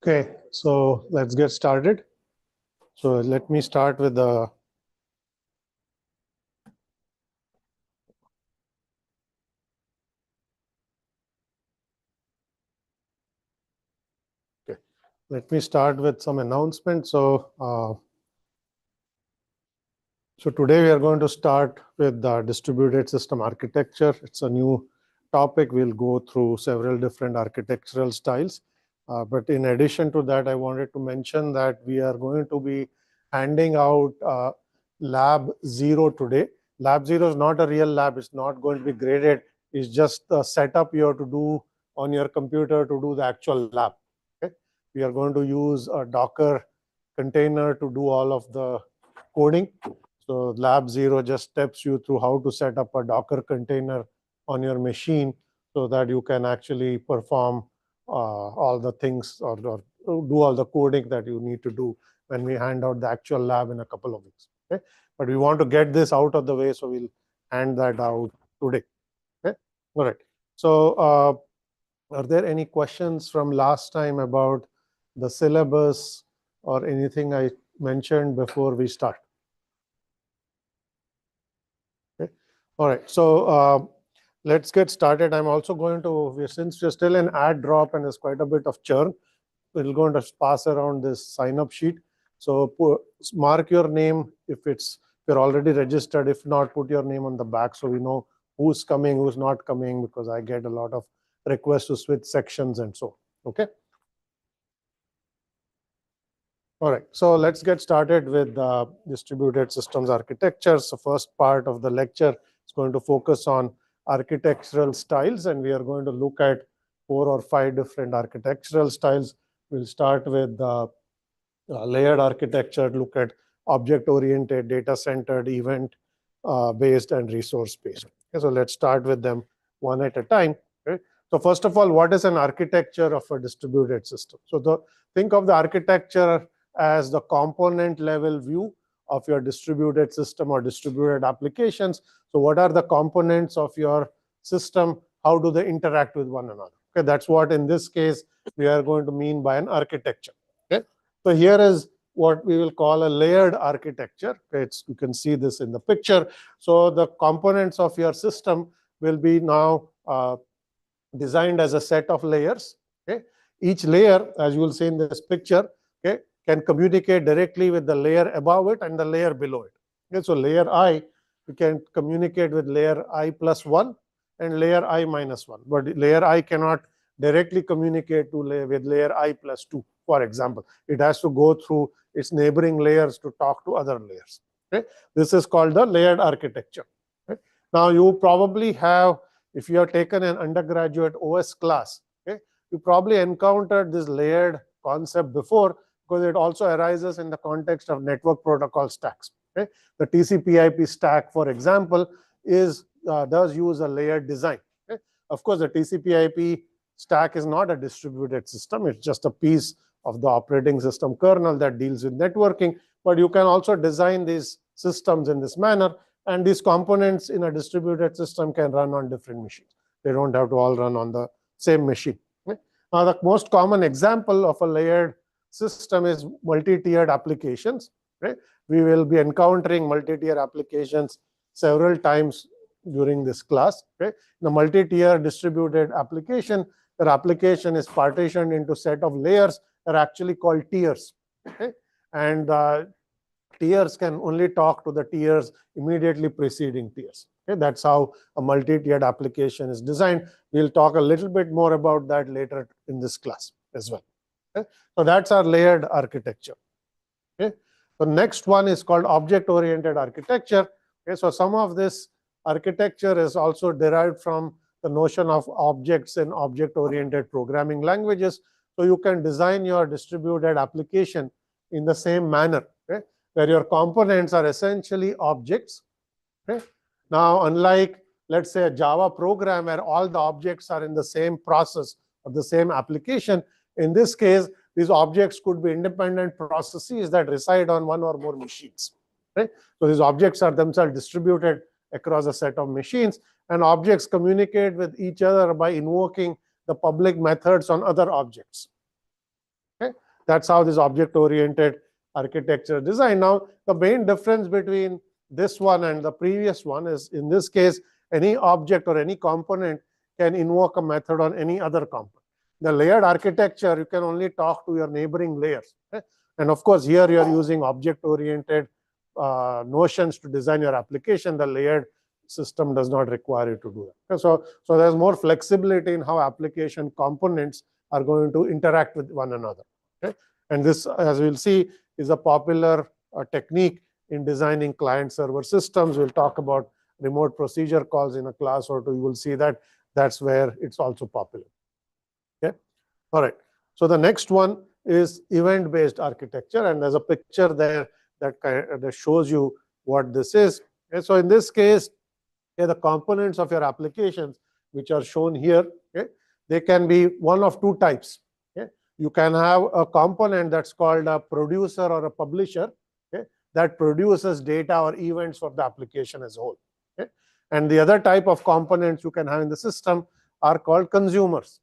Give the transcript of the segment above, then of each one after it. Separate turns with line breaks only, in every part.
Okay, so let's get started. So let me start with the some announcements. So today we are going to start with the distributed system architecture. It's a new topic. We'll go through several different architectural styles. But in addition to that, I wanted to mention that we are going to be handing out Lab 0 today. Lab 0 is not a real lab. It's not going to be graded. It's just the setup you have to do on your computer to do the actual lab. Okay? We are going to use a Docker container to do all of the coding. So Lab 0 just steps you through how to set up a Docker container on your machine so that you can actually perform all the things or do all the coding that you need to do when we hand out the actual lab in a couple of weeks. Okay? But we want to get this out of the way, so we'll hand that out today. Okay? All right. So are there any questions from last time about the syllabus or anything I mentioned before we start? Okay. All right. So let's get started. I'm also going to, since we're still in add drop and there's quite a bit of churn, we're going to pass around this sign up sheet. So mark your name if you're already registered. If not, put your name on the back so we know who's coming, who's not coming, because I get a lot of requests to switch sections and so. Okay. All right, so let's get started with distributed systems architecture. So first part of the lecture is going to focus on architectural styles, and we are going to look at 4 or 5 different architectural styles. We'll start with layered architecture, look at object-oriented, data-centered, event-based, and resource-based. Okay, so let's start with them one at a time. Okay? So first of all, what is an architecture of a distributed system? So think of the architecture as the component level view of your distributed system or distributed applications. So what are the components of your system? How do they interact with one another? Okay, that's what in this case we are going to mean by an architecture. Okay, so here is what we will call a layered architecture. Okay, you can see this in the picture. So the components of your system will be now designed as a set of layers. Okay, each layer, as you will see in this picture, okay, can communicate directly with the layer above it and the layer below it. Okay, so layer I, we can communicate with layer I plus 1 and layer I minus 1. But layer I cannot directly communicate with layer I plus 2, for example. It has to go through its neighboring layers to talk to other layers. Okay, this is called the layered architecture. Okay? Now, you probably have, if you have taken an undergraduate OS class, okay, you probably encountered this layered concept before, because it also arises in the context of network protocol stacks. Okay? The TCP/IP stack, for example, does use a layered design. Okay? Of course, the TCP/IP stack is not a distributed system. It's just a piece of the operating system kernel that deals with networking. But you can also design these systems in this manner. And these components in a distributed system can run on different machines. They don't have to all run on the same machine. Okay? Now, the most common example of a layered system is multi-tiered applications. Right? We will be encountering multi-tier applications several times during this class. Okay? In a multi-tier distributed application, your application is partitioned into a set of layers that are actually called tiers. Okay? And tiers can only talk to the tiers immediately preceding tiers. Okay? That's how a multi-tiered application is designed. We'll talk a little bit more about that later in this class as well. Okay? So that's our layered architecture. Okay? The next one is called object-oriented architecture. Okay? So some of this architecture is also derived from the notion of objects in object-oriented programming languages. So you can design your distributed application in the same manner, okay, where your components are essentially objects. Okay? Now, unlike, let's say, a Java program where all the objects are in the same process of the same application, in this case, these objects could be independent processes that reside on one or more machines. Right? So these objects are themselves distributed across a set of machines, and objects communicate with each other by invoking the public methods on other objects. Okay? That's how this object-oriented architecture is designed. Now, the main difference between this one and the previous one is, in this case, any object or any component can invoke a method on any other component. The layered architecture, you can only talk to your neighboring layers. Okay? And of course, here you are using object-oriented notions to design your application. The layered system does not require you to do that. So there's more flexibility in how application components are going to interact with one another. Okay? And this, as we'll see, is a popular technique in designing client-server systems. We'll talk about remote procedure calls in a class or two. You will see that that's where it's also popular. Okay. All right. So the next one is event-based architecture, and there's a picture there that shows you what this is. Okay. So in this case, the components of your applications, which are shown here, okay, they can be one of two types. Okay. You can have a component that's called a producer or a publisher, okay, that produces data or events for the application as a whole. Okay. And the other type of components you can have in the system are called consumers.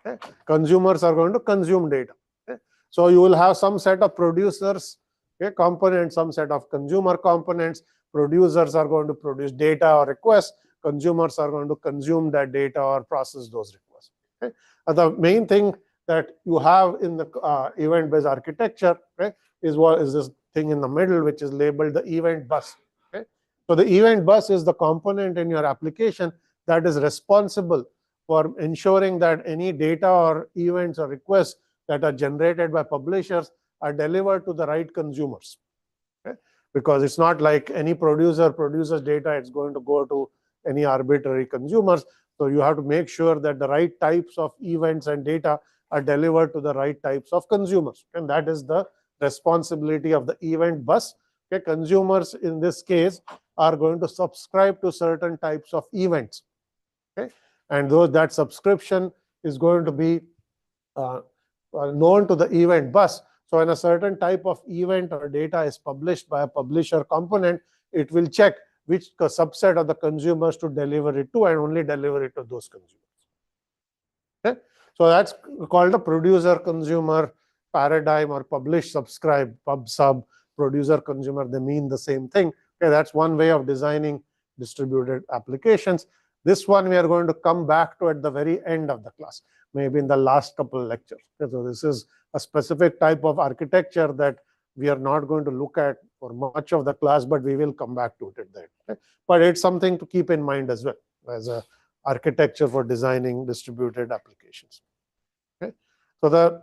Okay. Consumers are going to consume data. Okay. So you will have some set of producers, okay, components, some set of consumer components. Producers are going to produce data or requests. Consumers are going to consume that data or process those requests. Okay. The main thing that you have in the event-based architecture, okay, is this thing in the middle, which is labeled the event bus. Okay. So the event bus is the component in your application that is responsible for ensuring that any data or events or requests that are generated by publishers are delivered to the right consumers. Okay. Because it's not like any producer produces data, it's going to go to any arbitrary consumers. So you have to make sure that the right types of events and data are delivered to the right types of consumers. And that is the responsibility of the event bus. Okay. Consumers in this case are going to subscribe to certain types of events. Okay. And that subscription is going to be known to the event bus. So when a certain type of event or data is published by a publisher component, it will check which subset of the consumers to deliver it to and only deliver it to those consumers. Okay. So that's called a producer-consumer paradigm, or publish-subscribe, pub-sub, producer-consumer. They mean the same thing. Okay. That's one way of designing distributed applications. This one we are going to come back to at the very end of the class, maybe in the last couple of lectures. Okay. So this is a specific type of architecture that we are not going to look at for much of the class, but we will come back to it at the end. Okay. But it's something to keep in mind as well as an architecture for designing distributed applications. Okay. So the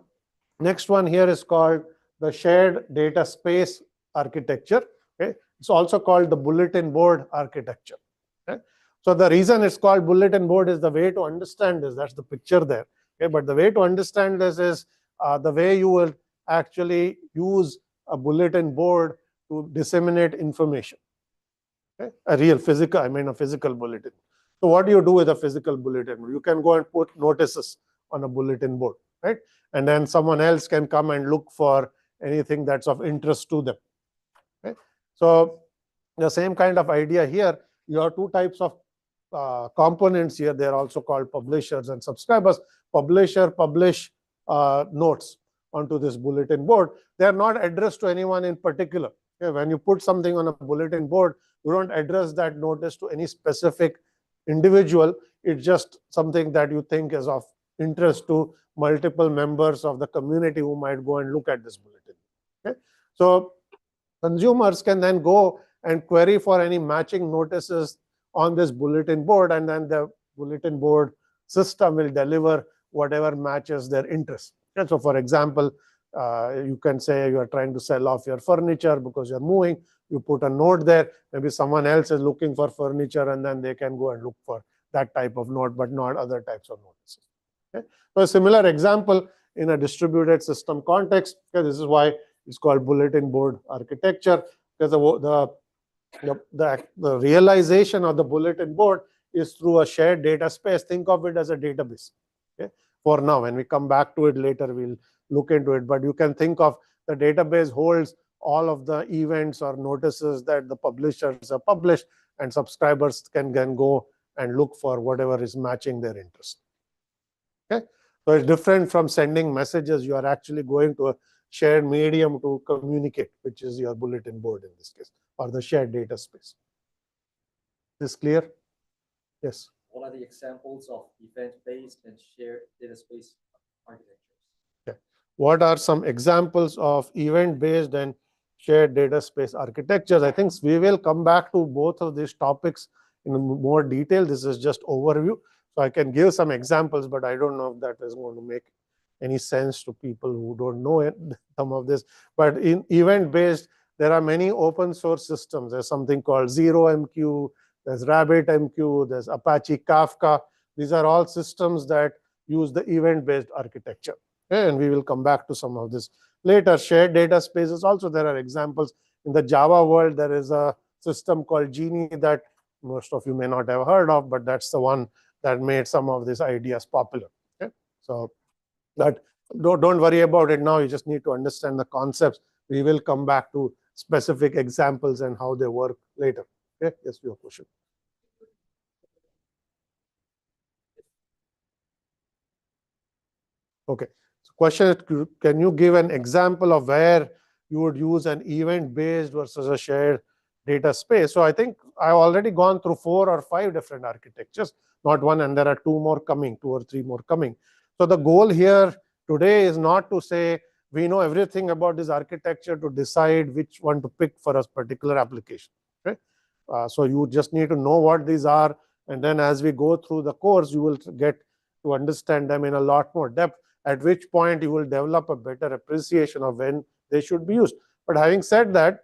next one here is called the shared data space architecture. Okay. It's also called the bulletin board architecture. Okay. So the reason it's called bulletin board is the way to understand this. That's the picture there. Okay. But the way to understand this is the way you will actually use a bulletin board to disseminate information. Okay. A physical bulletin. So what do you do with a physical bulletin board? You can go and put notices on a bulletin board, right? And then someone else can come and look for anything that's of interest to them. Okay. So the same kind of idea here. You have two types of components here. They're also called publishers and subscribers. Publisher publish notes onto this bulletin board. They are not addressed to anyone in particular. Okay. When you put something on a bulletin board, you don't address that notice to any specific individual. It's just something that you think is of interest to multiple members of the community who might go and look at this bulletin. Okay. So consumers can then go and query for any matching notices on this bulletin board, and then the bulletin board system will deliver whatever matches their interest. And so, for example, you can say you are trying to sell off your furniture because you're moving. You put a note there. Maybe someone else is looking for furniture, and then they can go and look for that type of note, but not other types of notices. Okay. So a similar example in a distributed system context. Okay, this is why it's called bulletin board architecture, because the realization of the bulletin board is through a shared data space. Think of it as a database. Okay. For now, when we come back to it later, we'll look into it. But you can think of the database holds all of the events or notices that the publishers have published, and subscribers can then go and look for whatever is matching their interest. Okay. So it's different from sending messages. You are actually going to a shared medium to communicate, which is your bulletin board in this case, or the shared data space. Is this clear? Yes.
What are the examples of event-based and shared data space architectures?
Okay. What are some examples of event-based and shared data space architectures? I think we will come back to both of these topics in more detail. This is just overview. So I can give some examples, but I don't know if that is going to make any sense to people who don't know it, some of this. But in event-based, there are many open source systems. There's something called ZeroMQ, there's RabbitMQ, there's Apache Kafka. These are all systems that use the event-based architecture. Okay? And we will come back to some of this later. Shared data spaces also, there are examples. In the Java world, there is a system called Genie that most of you may not have heard of, but that's the one that made some of these ideas popular. Okay? So that don't worry about it now. You just need to understand the concepts. We will come back to specific examples and how they work later. Okay? Yes, your question. Okay. So question is, can you give an example of where you would use an event-based versus a shared data space? So I think I've already gone through 4 or 5 different architectures, not one, and there are 2 more coming, 2 or 3 more coming. So the goal here today is not to say we know everything about this architecture to decide which one to pick for a particular application. Okay? So you just need to know what these are, and then as we go through the course, you will get to understand them in a lot more depth, at which point you will develop a better appreciation of when they should be used. But having said that,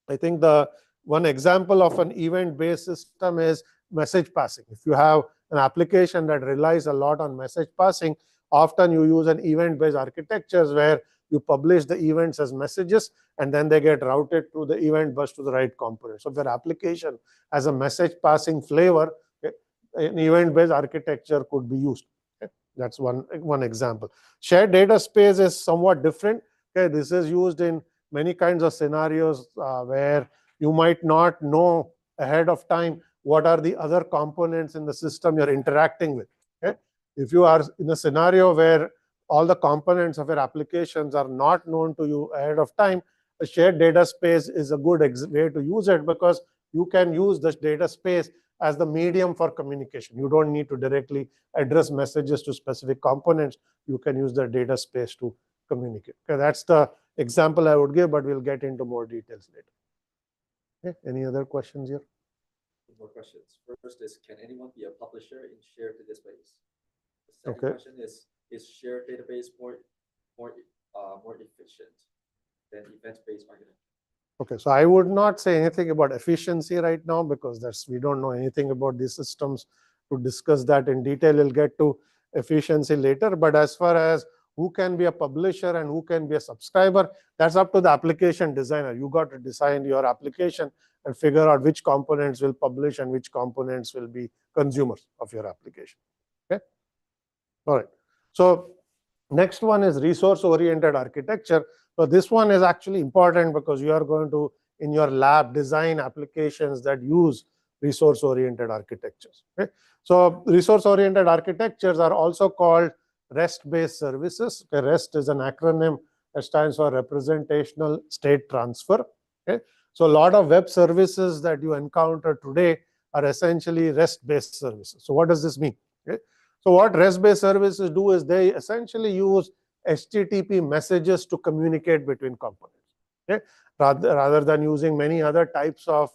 I think the one example of an event-based system is message passing. If you have an application that relies a lot on message passing, often you use an event-based architectures where you publish the events as messages, and then they get routed to the event bus to the right component. So if your application has a message passing flavor, okay, an event-based architecture could be used. Okay? That's one example. Shared data space is somewhat different. Okay? This is used in many kinds of scenarios where you might not know ahead of time what are the other components in the system you're interacting with. Okay? If you are in a scenario where all the components of your applications are not known to you ahead of time, a shared data space is a good way to use it, because you can use this data space as the medium for communication. You don't need to directly address messages to specific components. You can use the data space to communicate. Okay, that's the example I would give, but we'll get into more details later. Okay, any other questions here?
More questions. First is, can anyone be a publisher in shared data space? The second question is shared database more efficient than event-based architecture?
Okay, so I would not say anything about efficiency right now, because we don't know anything about these systems to discuss that in detail. We'll get to efficiency later. But as far as who can be a publisher and who can be a subscriber, that's up to the application designer. You got to design your application and figure out which components will publish and which components will be consumers of your application. Okay. All right. So next one is resource-oriented architecture. So this one is actually important because you are going to, in your lab, design applications that use resource-oriented architectures. Okay? So resource-oriented architectures are also called REST-based services. Okay? REST is an acronym that stands for Representational State Transfer. Okay? So a lot of web services that you encounter today are essentially REST-based services. So what does this mean? Okay? So what REST-based services do is they essentially use HTTP messages to communicate between components. Okay? Rather than using many other types of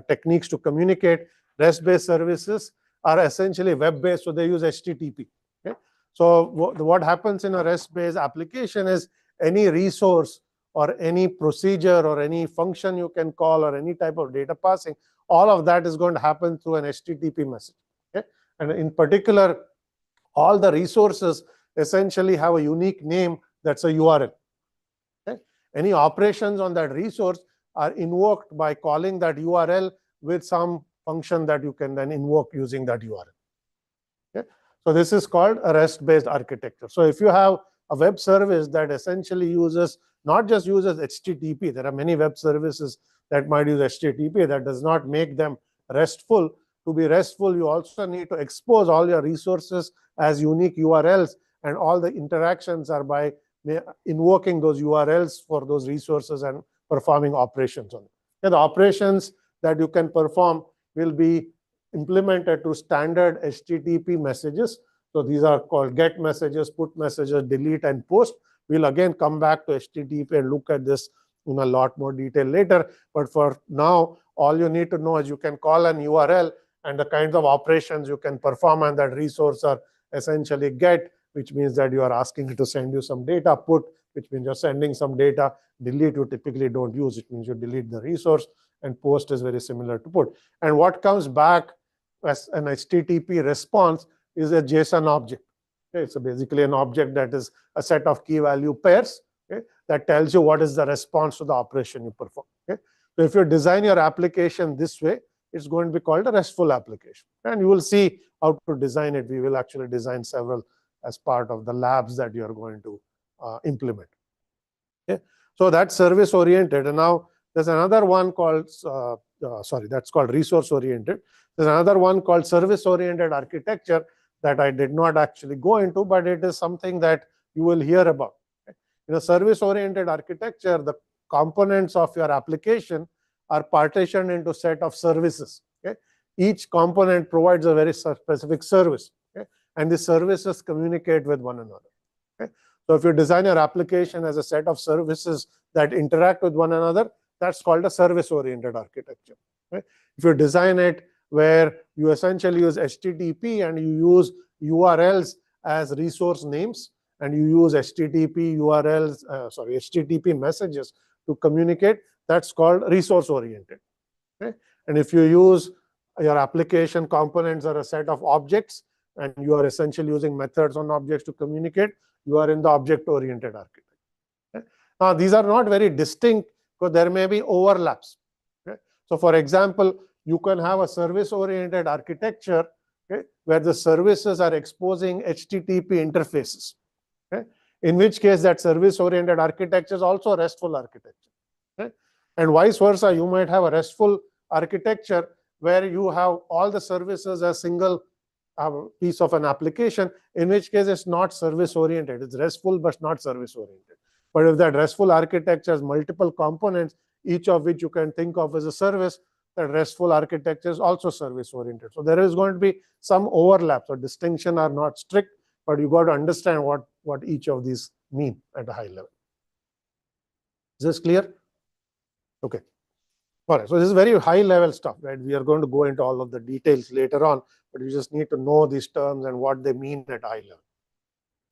techniques to communicate, REST-based services are essentially web-based, so they use HTTP. Okay? So what happens in a REST-based application is any resource or any procedure or any function you can call or any type of data passing, all of that is going to happen through an HTTP message. Okay? And in particular, all the resources essentially have a unique name that's a URL. Okay? Any operations on that resource are invoked by calling that URL with some function that you can then invoke using that URL. Okay? So this is called a REST-based architecture. So if you have a web service that essentially not just uses HTTP, there are many web services that might use HTTP. That does not make them RESTful. To be RESTful, you also need to expose all your resources as unique URLs, and all the interactions are by invoking those URLs for those resources and performing operations on it. And the operations that you can perform will be implemented to standard HTTP messages. So these are called get messages, put messages, delete, and post. We'll again come back to HTTP and look at this in a lot more detail later. But for now, all you need to know is you can call an URL, and the kinds of operations you can perform on that resource are essentially get, which means that you are asking it to send you some data, put, which means you're sending some data, delete, you typically don't use, it means you delete the resource, and post is very similar to put. And what comes back as an HTTP response is a JSON object. Okay? So basically an object that is a set of key value pairs, okay, that tells you what is the response to the operation you perform. Okay? So if you design your application this way, it's going to be called a RESTful application. And you will see how to design it. We will actually design several as part of the labs that you are going to implement. Okay? So that's service oriented. And now there's another one called, that's called resource oriented. There's another one called service oriented architecture that I did not actually go into, but it is something that you will hear about. Okay? In a service oriented architecture, the components of your application are partitioned into a set of services. Okay? Each component provides a very specific service, okay? And the services communicate with one another. Okay? So if you design your application as a set of services that interact with one another, that's called a service-oriented architecture. Okay? If you design it where you essentially use HTTP and you use URLs as resource names, and you use HTTP HTTP messages to communicate, that's called resource-oriented. Okay? And if you use your application components are a set of objects, and you are essentially using methods on objects to communicate, you are in the object-oriented architecture. Okay? Now, these are not very distinct because there may be overlaps. Okay? So, for example, you can have a service-oriented architecture, okay, where the services are exposing HTTP interfaces. Okay? In which case, that service-oriented architecture is also a RESTful architecture. Okay? And vice versa, you might have a RESTful architecture where you have all the services as a single piece of an application, in which case it's not service-oriented. It's RESTful, but not service-oriented. But if that RESTful architecture has multiple components, each of which you can think of as a service, that RESTful architecture is also service-oriented. So there is going to be some overlap. So distinction are not strict, but you got to understand what each of these mean at a high level. Is this clear? Okay. All right. So this is very high level stuff, right? We are going to go into all of the details later on, but you just need to know these terms and what they mean at high level.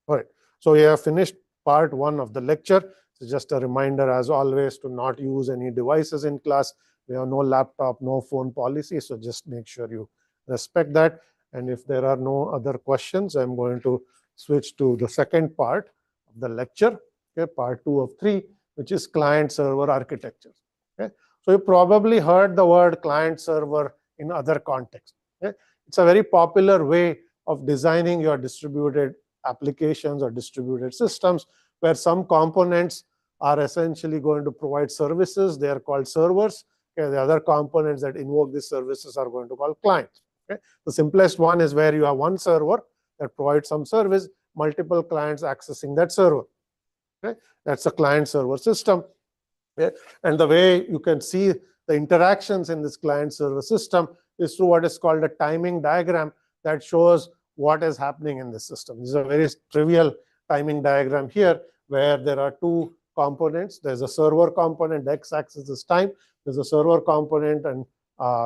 All right. So we have finished part 1 of the lecture. So just a reminder, as always, to not use any devices in class. We have no laptop, no phone policy. So just make sure you respect that. And if there are no other questions, I'm going to switch to the second part of the lecture, okay, part 2 of 3, which is client-server architecture. Okay? So you probably heard the word client-server in other contexts. Okay? It's a very popular way of designing your distributed applications or distributed systems, where some components are essentially going to provide services. They are called servers. Okay? The other components that invoke these services are going to call clients. Okay? The simplest one is where you have one server that provides some service, multiple clients accessing that server. Okay? That's a client-server system. Okay? And the way you can see the interactions in this client-server system is through what is called a timing diagram that shows what is happening in the system. This is a very trivial timing diagram here, where there are 2 components. There's a server component, the x-axis is time. There's a server component, and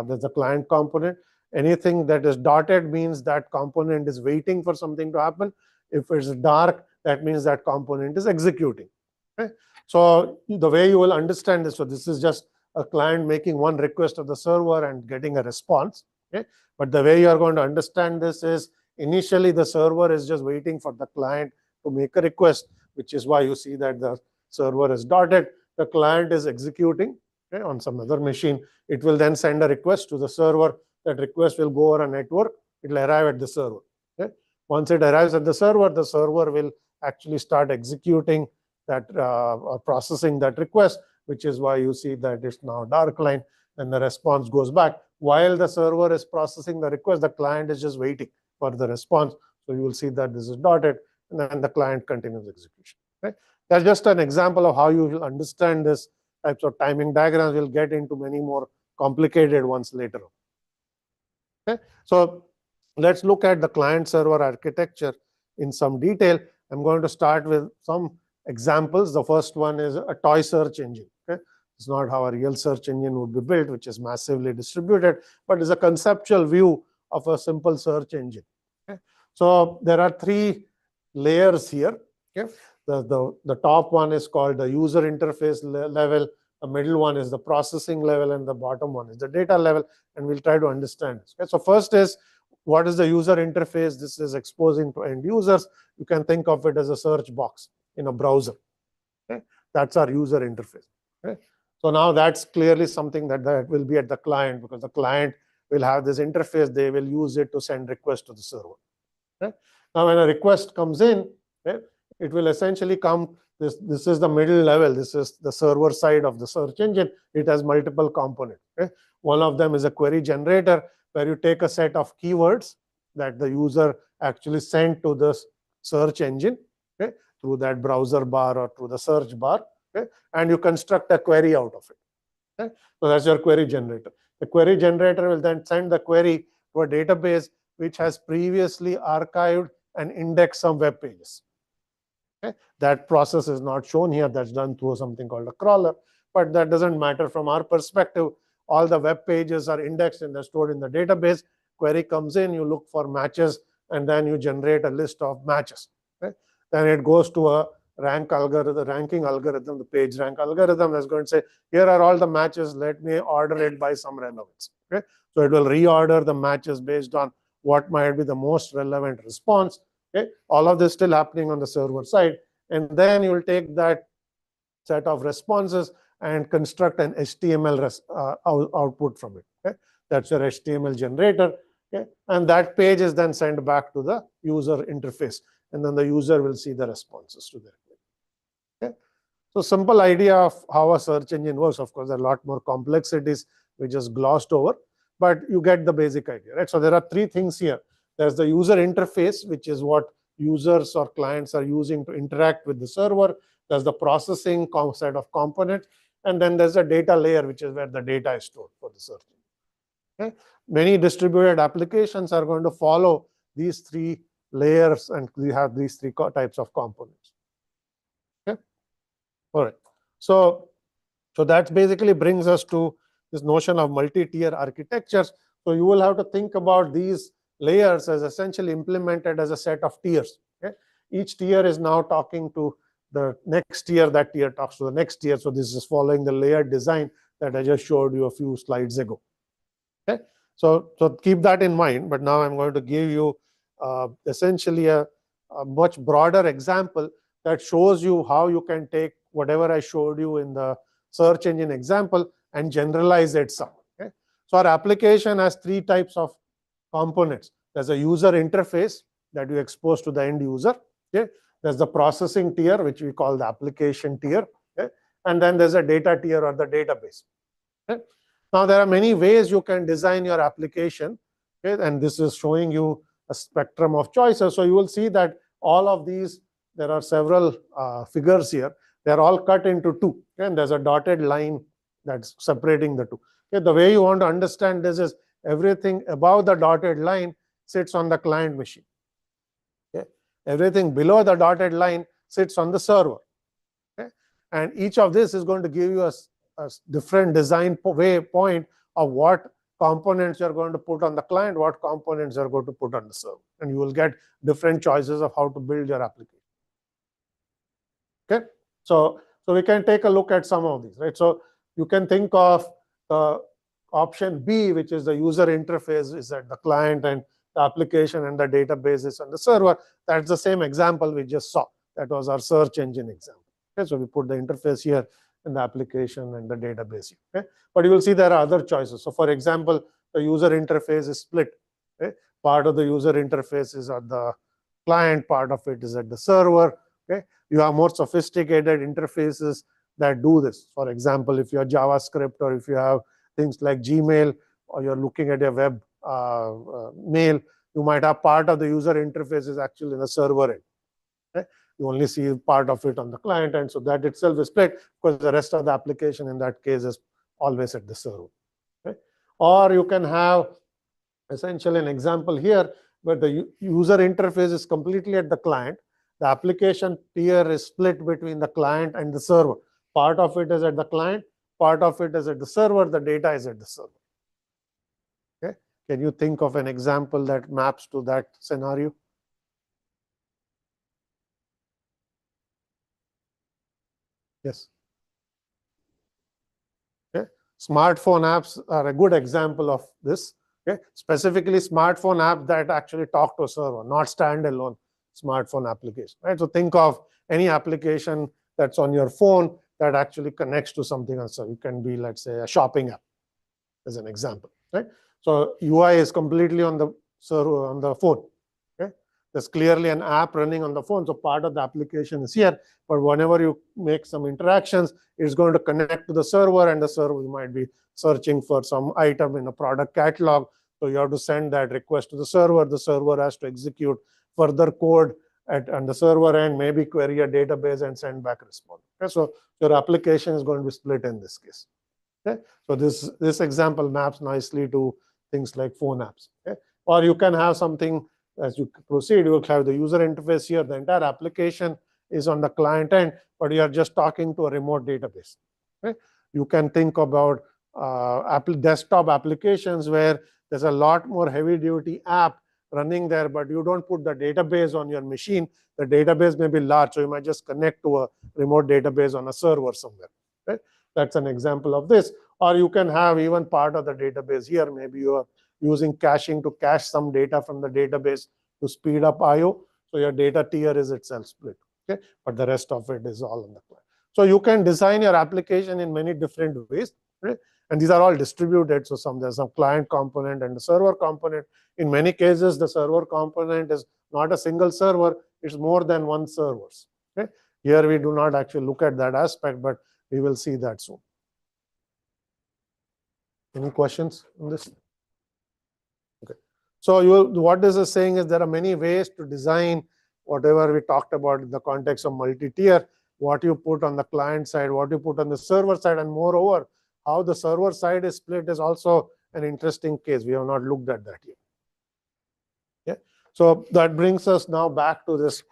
there's a client component. Anything that is dotted means that component is waiting for something to happen. If it's dark, that means that component is executing. Okay? So the way you will understand this, so this is just a client making one request of the server and getting a response. Okay? But the way you are going to understand this is initially the server is just waiting for the client to make a request, which is why you see that the server is dotted. The client is executing, okay, on some other machine. It will then send a request to the server. That request will go over a network. It will arrive at the server. Okay? Once it arrives at the server will actually start executing that or processing that request, which is why you see that it's now dark line, and the response goes back. While the server is processing the request, the client is just waiting for the response. So you will see that this is dotted, and then the client continues execution. Okay? That's just an example of how you will understand this types of timing diagrams. We'll get into many more complicated ones later on. Okay? So let's look at the client-server architecture in some detail. I'm going to start with some examples. The first one is a toy search engine. Okay? It's not how a real search engine would be built, which is massively distributed, but it's a conceptual view of a simple search engine. Okay? So there are three layers here. Okay? The top one is called the user interface level. The middle one is the processing level, and the bottom one is the data level. And we'll try to understand this. Okay? So first is, what is the user interface? This is exposing to end users. You can think of it as a search box in a browser. Okay? That's our user interface. Okay? So now that's clearly something that will be at the client, because the client will have this interface. They will use it to send requests to the server. Okay? Now, when a request comes in, okay, it will essentially come. This is the middle level. This is the server side of the search engine. It has multiple components. Okay? One of them is a query generator, where you take a set of keywords that the user actually sent to the search engine, okay, through that browser bar or through the search bar, okay, and you construct a query out of it. Okay? So that's your query generator. The query generator will then send the query to a database which has previously archived and indexed some web pages. Okay? That process is not shown here. That's done through something called a crawler, but that doesn't matter from our perspective. All the web pages are indexed and they're stored in the database. Query comes in, you look for matches, and then you generate a list of matches. Okay? Then it goes to a ranking algorithm, the page rank algorithm that's going to say, here are all the matches. Let me order it by some relevance. Okay? So it will reorder the matches based on what might be the most relevant response. Okay? All of this still happening on the server side. And then you will take that set of responses and construct an HTML output from it. Okay? That's your HTML generator. Okay? And that page is then sent back to the user interface. And then the user will see the responses to their query. Okay? So simple idea of how a search engine works. Of course, there are a lot more complexities we just glossed over, but you get the basic idea. Right? So there are three things here. There's the user interface, which is what users or clients are using to interact with the server. There's the processing set of components. And then there's a data layer, which is where the data is stored for the search. Okay? Many distributed applications are going to follow these three layers, and we have these three types of components. Okay? All right. So that basically brings us to this notion of multi-tier architectures. So you will have to think about these layers as essentially implemented as a set of tiers. Okay? Each tier is now talking to the next tier. That tier talks to the next tier. So this is following the layered design that I just showed you a few slides ago. Okay? So keep that in mind. But now I'm going to give you essentially a much broader example that shows you how you can take whatever I showed you in the search engine example and generalize it some. Okay? So our application has three types of components. There's a user interface that you expose to the end user. Okay? There's the processing tier, which we call the application tier. Okay? And then there's a data tier or the database. Okay? Now, there are many ways you can design your application. Okay? And this is showing you a spectrum of choices. So you will see that all of these, there are several figures here. They're all cut into two. Okay? And there's a dotted line that's separating the two. Okay? The way you want to understand this is everything above the dotted line sits on the client machine. Okay? Everything below the dotted line sits on the server. Okay? And each of this is going to give you a different design point of what components you're going to put on the client, what components you're going to put on the server. And you will get different choices of how to build your application. Okay? So we can take a look at some of these. Right? So you can think of option B, which is the user interface, is at the client, and the application and the database is on the server. That's the same example we just saw. That was our search engine example. Okay? So we put the interface here and the application and the database here. Okay? But you will see there are other choices. So for example, the user interface is split. Okay? Part of the user interface is at the client, part of it is at the server. Okay? You have more sophisticated interfaces that do this. For example, if you have JavaScript, or if you have things like Gmail, or you're looking at your web mail, you might have part of the user interface is actually in the server end. Okay? You only see part of it on the client end. So that itself is split because the rest of the application in that case is always at the server. Okay? Or you can have essentially an example here where the user interface is completely at the client. The application tier is split between the client and the server. Part of it is at the client, part of it is at the server, the data is at the server. Okay? Can you think of an example that maps to that scenario? Yes. Okay. Smartphone apps are a good example of this. Okay. Specifically, smartphone apps that actually talk to a server, not standalone smartphone application. Right. So think of any application that's on your phone that actually connects to something else. So it can be, let's say, a shopping app, as an example. Right. So UI is completely on the server, on the phone. Okay. There's clearly an app running on the phone, so part of the application is here. But whenever you make some interactions, it's going to connect to the server, and the server might be searching for some item in a product catalog. So you have to send that request to the server. The server has to execute further code on the server end, maybe query a database and send back a response. Okay? So your application is going to be split in this case. Okay? So this example maps nicely to things like phone apps. Okay? Or you can have something, as you proceed, you will have the user interface here. The entire application is on the client end, but you are just talking to a remote database. Okay? You can think about desktop applications where there's a lot more heavy-duty app running there, but you don't put the database on your machine. The database may be large, so you might just connect to a remote database on a server somewhere. Right? That's an example of this. Or you can have even part of the database here. Maybe you are using caching to cache some data from the database to speed up I/O. So your data tier is itself split. Okay? But the rest of it is all on the client. So you can design your application in many different ways. Right? And these are all distributed. So there's some client component and the server component. In many cases, the server component is not a single server. It's more than one servers. Okay? Here we do not actually look at that aspect, but we will see that soon. Any questions on this? Okay. So what this is saying is there are many ways to design whatever we talked about in the context of multi-tier, what you put on the client side, what you put on the server side, and moreover, how the server side is split is also an interesting case. We have not looked at that yet. Yeah. So that brings us now back to this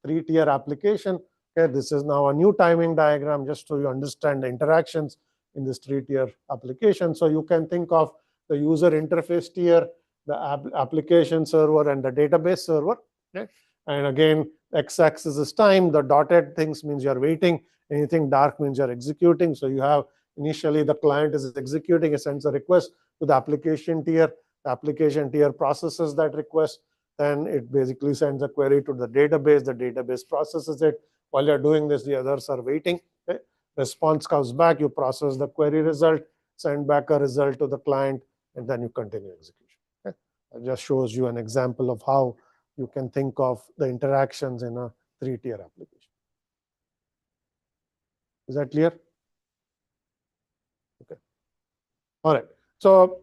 3-tier application. Okay, this is now a new timing diagram just so you understand the interactions in this 3-tier application. So you can think of the user interface tier, the application server, and the database server. Okay? And again, x-axis is time. The dotted things means you're waiting. Anything dark means you're executing. So you have initially the client is executing, it sends a request to the application tier. The application tier processes that request. Then it basically sends a query to the database. The database processes it. While you're doing this, the others are waiting. Okay? Response comes back. You process the query result, send back a result to the client, and then you continue execution. Okay? It just shows you an example of how you can think of the interactions in a 3-tier application. Is that clear? Okay. All right. So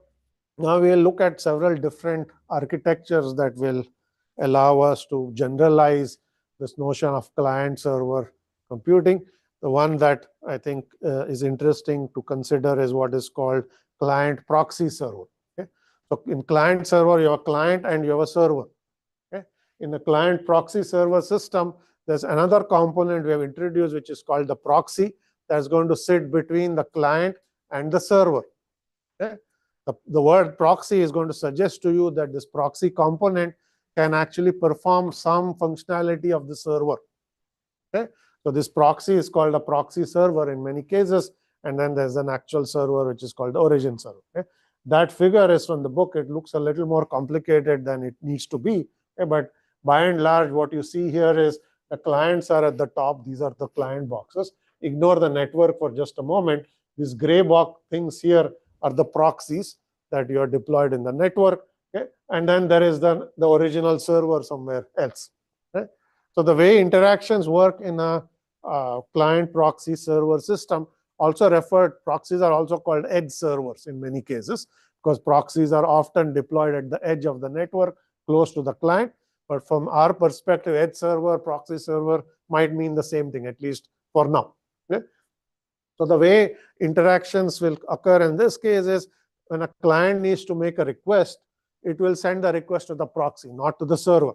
now we'll look at several different architectures that will allow us to generalize this notion of client-server computing. The one that I think is interesting to consider is what is called client proxy server. Okay? So in client server, you have a client and you have a server. Okay? In the client proxy server system, there's another component we have introduced, which is called the proxy, that's going to sit between the client and the server. Okay? The word proxy is going to suggest to you that this proxy component can actually perform some functionality of the server. Okay? So this proxy is called a proxy server in many cases, and then there's an actual server which is called the origin server. Okay? That figure is from the book. It looks a little more complicated than it needs to be. Okay? But by and large, what you see here is the clients are at the top. These are the client boxes. Ignore the network for just a moment. These gray box things here are the proxies that you are deployed in the network. Okay? And then there is the original server somewhere else. Okay? So the way interactions work in a client proxy server system proxies are also called edge servers in many cases, because proxies are often deployed at the edge of the network close to the client. But from our perspective, edge server, proxy server, might mean the same thing, at least for now. Okay? So the way interactions will occur in this case is when a client needs to make a request, it will send the request to the proxy, not to the server.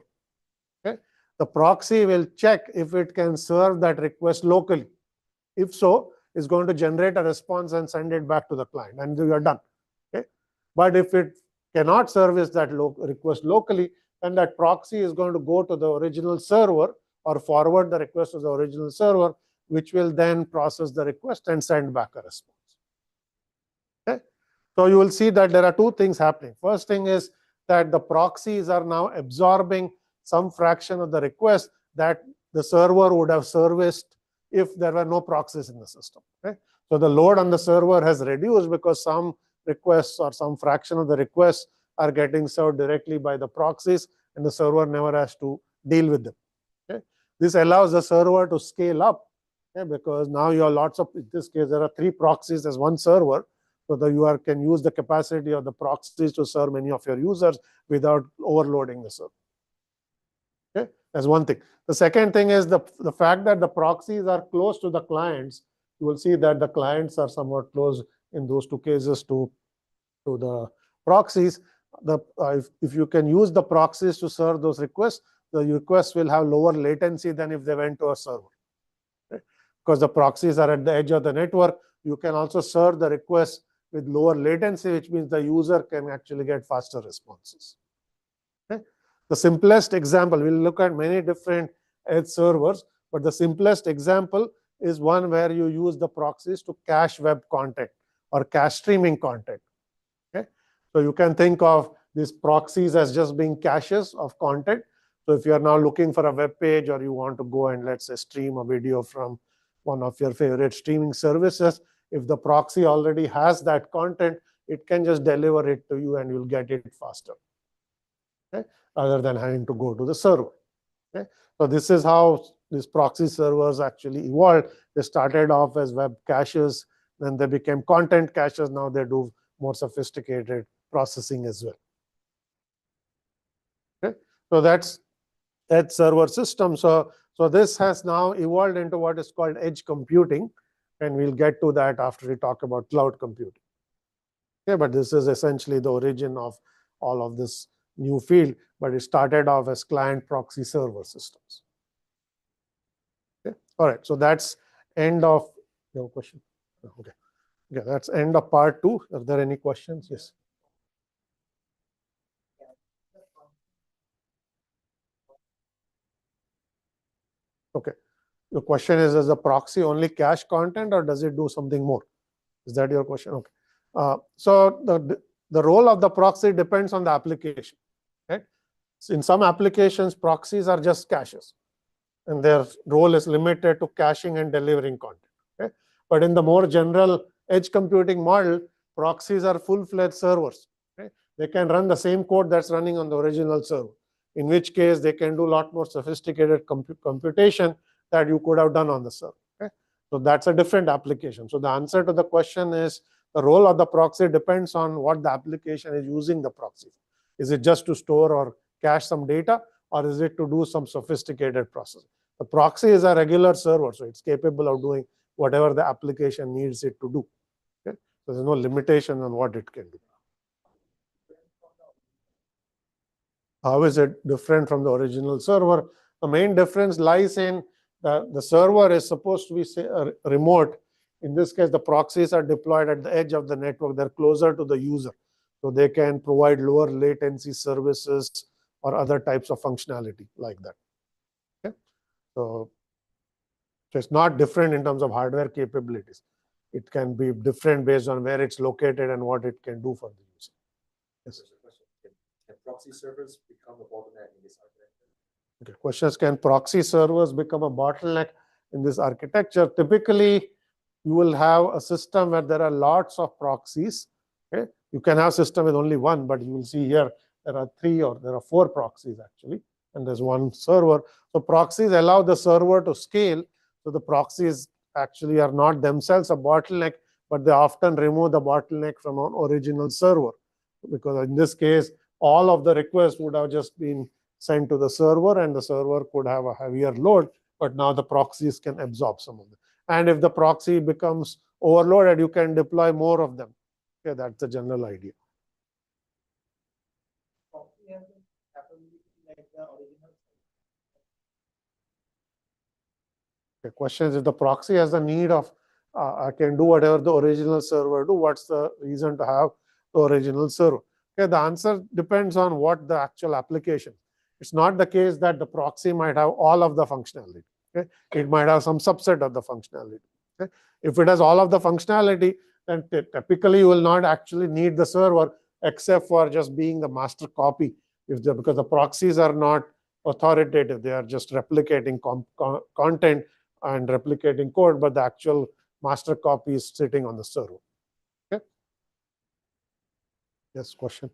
Okay? The proxy will check if it can serve that request locally. If so, it's going to generate a response and send it back to the client, and you are done. Okay? But if it cannot service that request locally, then that proxy is going to go to the original server or forward the request to the original server, which will then process the request and send back a response. Okay? So you will see that there are two things happening. First thing is that the proxies are now absorbing some fraction of the request that the server would have serviced if there were no proxies in the system. Okay? So the load on the server has reduced because some requests or some fraction of the requests are getting served directly by the proxies, and the server never has to deal with them. Okay? This allows the server to scale up, okay? Because now you have lots of, in this case, there are 3 proxies as one server. So that you can use the capacity of the proxies to serve many of your users without overloading the server. Okay? That's one thing. The second thing is the fact that the proxies are close to the clients. You will see that the clients are somewhat close in those 2 cases to the proxies. If you can use the proxies to serve those requests, the requests will have lower latency than if they went to a server. Okay? Because the proxies are at the edge of the network, you can also serve the requests with lower latency, which means the user can actually get faster responses. Okay? The simplest example, we'll look at many different edge servers, but the simplest example is one where you use the proxies to cache web content or cache streaming content. Okay? So you can think of these proxies as just being caches of content. So if you are now looking for a web page, or you want to go and, let's say, stream a video from one of your favorite streaming services, if the proxy already has that content, it can just deliver it to you and you'll get it faster, okay? Rather than having to go to the server. Okay? So this is how these proxy servers actually evolved. They started off as web caches, then they became content caches. Now they do more sophisticated processing as well. Okay? So that's edge server system. So this has now evolved into what is called edge computing, and we'll get to that after we talk about cloud computing. Okay, but this is essentially the origin of all of this new field, but it started off as client proxy server systems. Okay, all right, so that's end of your question. Okay, that's end of part 2. Are there any questions? Yes. Okay, the question is, does the proxy only cache content, or does it do something more? Is that your question? Okay. So the role of the proxy depends on the application. Right? So in some applications, proxies are just caches, and their role is limited to caching and delivering content. Okay? But in the more general edge computing model, proxies are full-fledged servers. Okay? They can run the same code that's running on the original server, in which case they can do a lot more sophisticated computation that you could have done on the server. Okay? So that's a different application. So the answer to the question is, the role of the proxy depends on what the application is using the proxy for. Is it just to store or cache some data, or is it to do some sophisticated processing? The proxy is a regular server, so it's capable of doing whatever the application needs it to do. Okay? So there's no limitation on what it can do. How is it different from the original server? The main difference lies in the server is supposed to be, say, remote. In this case, the proxies are deployed at the edge of the network. They're closer to the user, so they can provide lower latency services or other types of functionality like that. Okay? So it's not different in terms of hardware capabilities. It can be different based on where it's located and what it can do for the user. Yes.
Can proxy servers become a bottleneck in this architecture?
Okay. Questions: can proxy servers become a bottleneck in this architecture? Typically, you will have a system where there are lots of proxies. Okay? You can have a system with only one, but you will see here there are 3 or there are 4 proxies actually, and there's one server. So proxies allow the server to scale. So the proxies actually are not themselves a bottleneck, but they often remove the bottleneck from an original server, because in this case, all of the requests would have just been sent to the server, and the server could have a heavier load but now the proxies can absorb some of them. And if the proxy becomes overloaded, you can deploy more of them. Okay, that's the general idea.
Proxy has the capability like the original.
The question is, if the proxy has the need of I can do whatever the original server do, what's the reason to have the original server? Okay, the answer depends on what the actual application. It's not the case that the proxy might have all of the functionality. Okay, it might have some subset of the functionality. Okay, if it has all of the functionality, then typically you will not actually need the server except for just being the master copy. Because the proxies are not authoritative, they are just replicating content and replicating code, but the actual master copy is sitting on the server. Okay. Yes, question.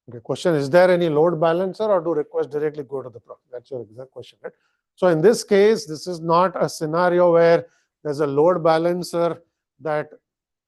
Okay, question, is there any load balancer or do requests directly go to the proxy? That's your exact question, right? So in this case, this is not a scenario where there's a load balancer that,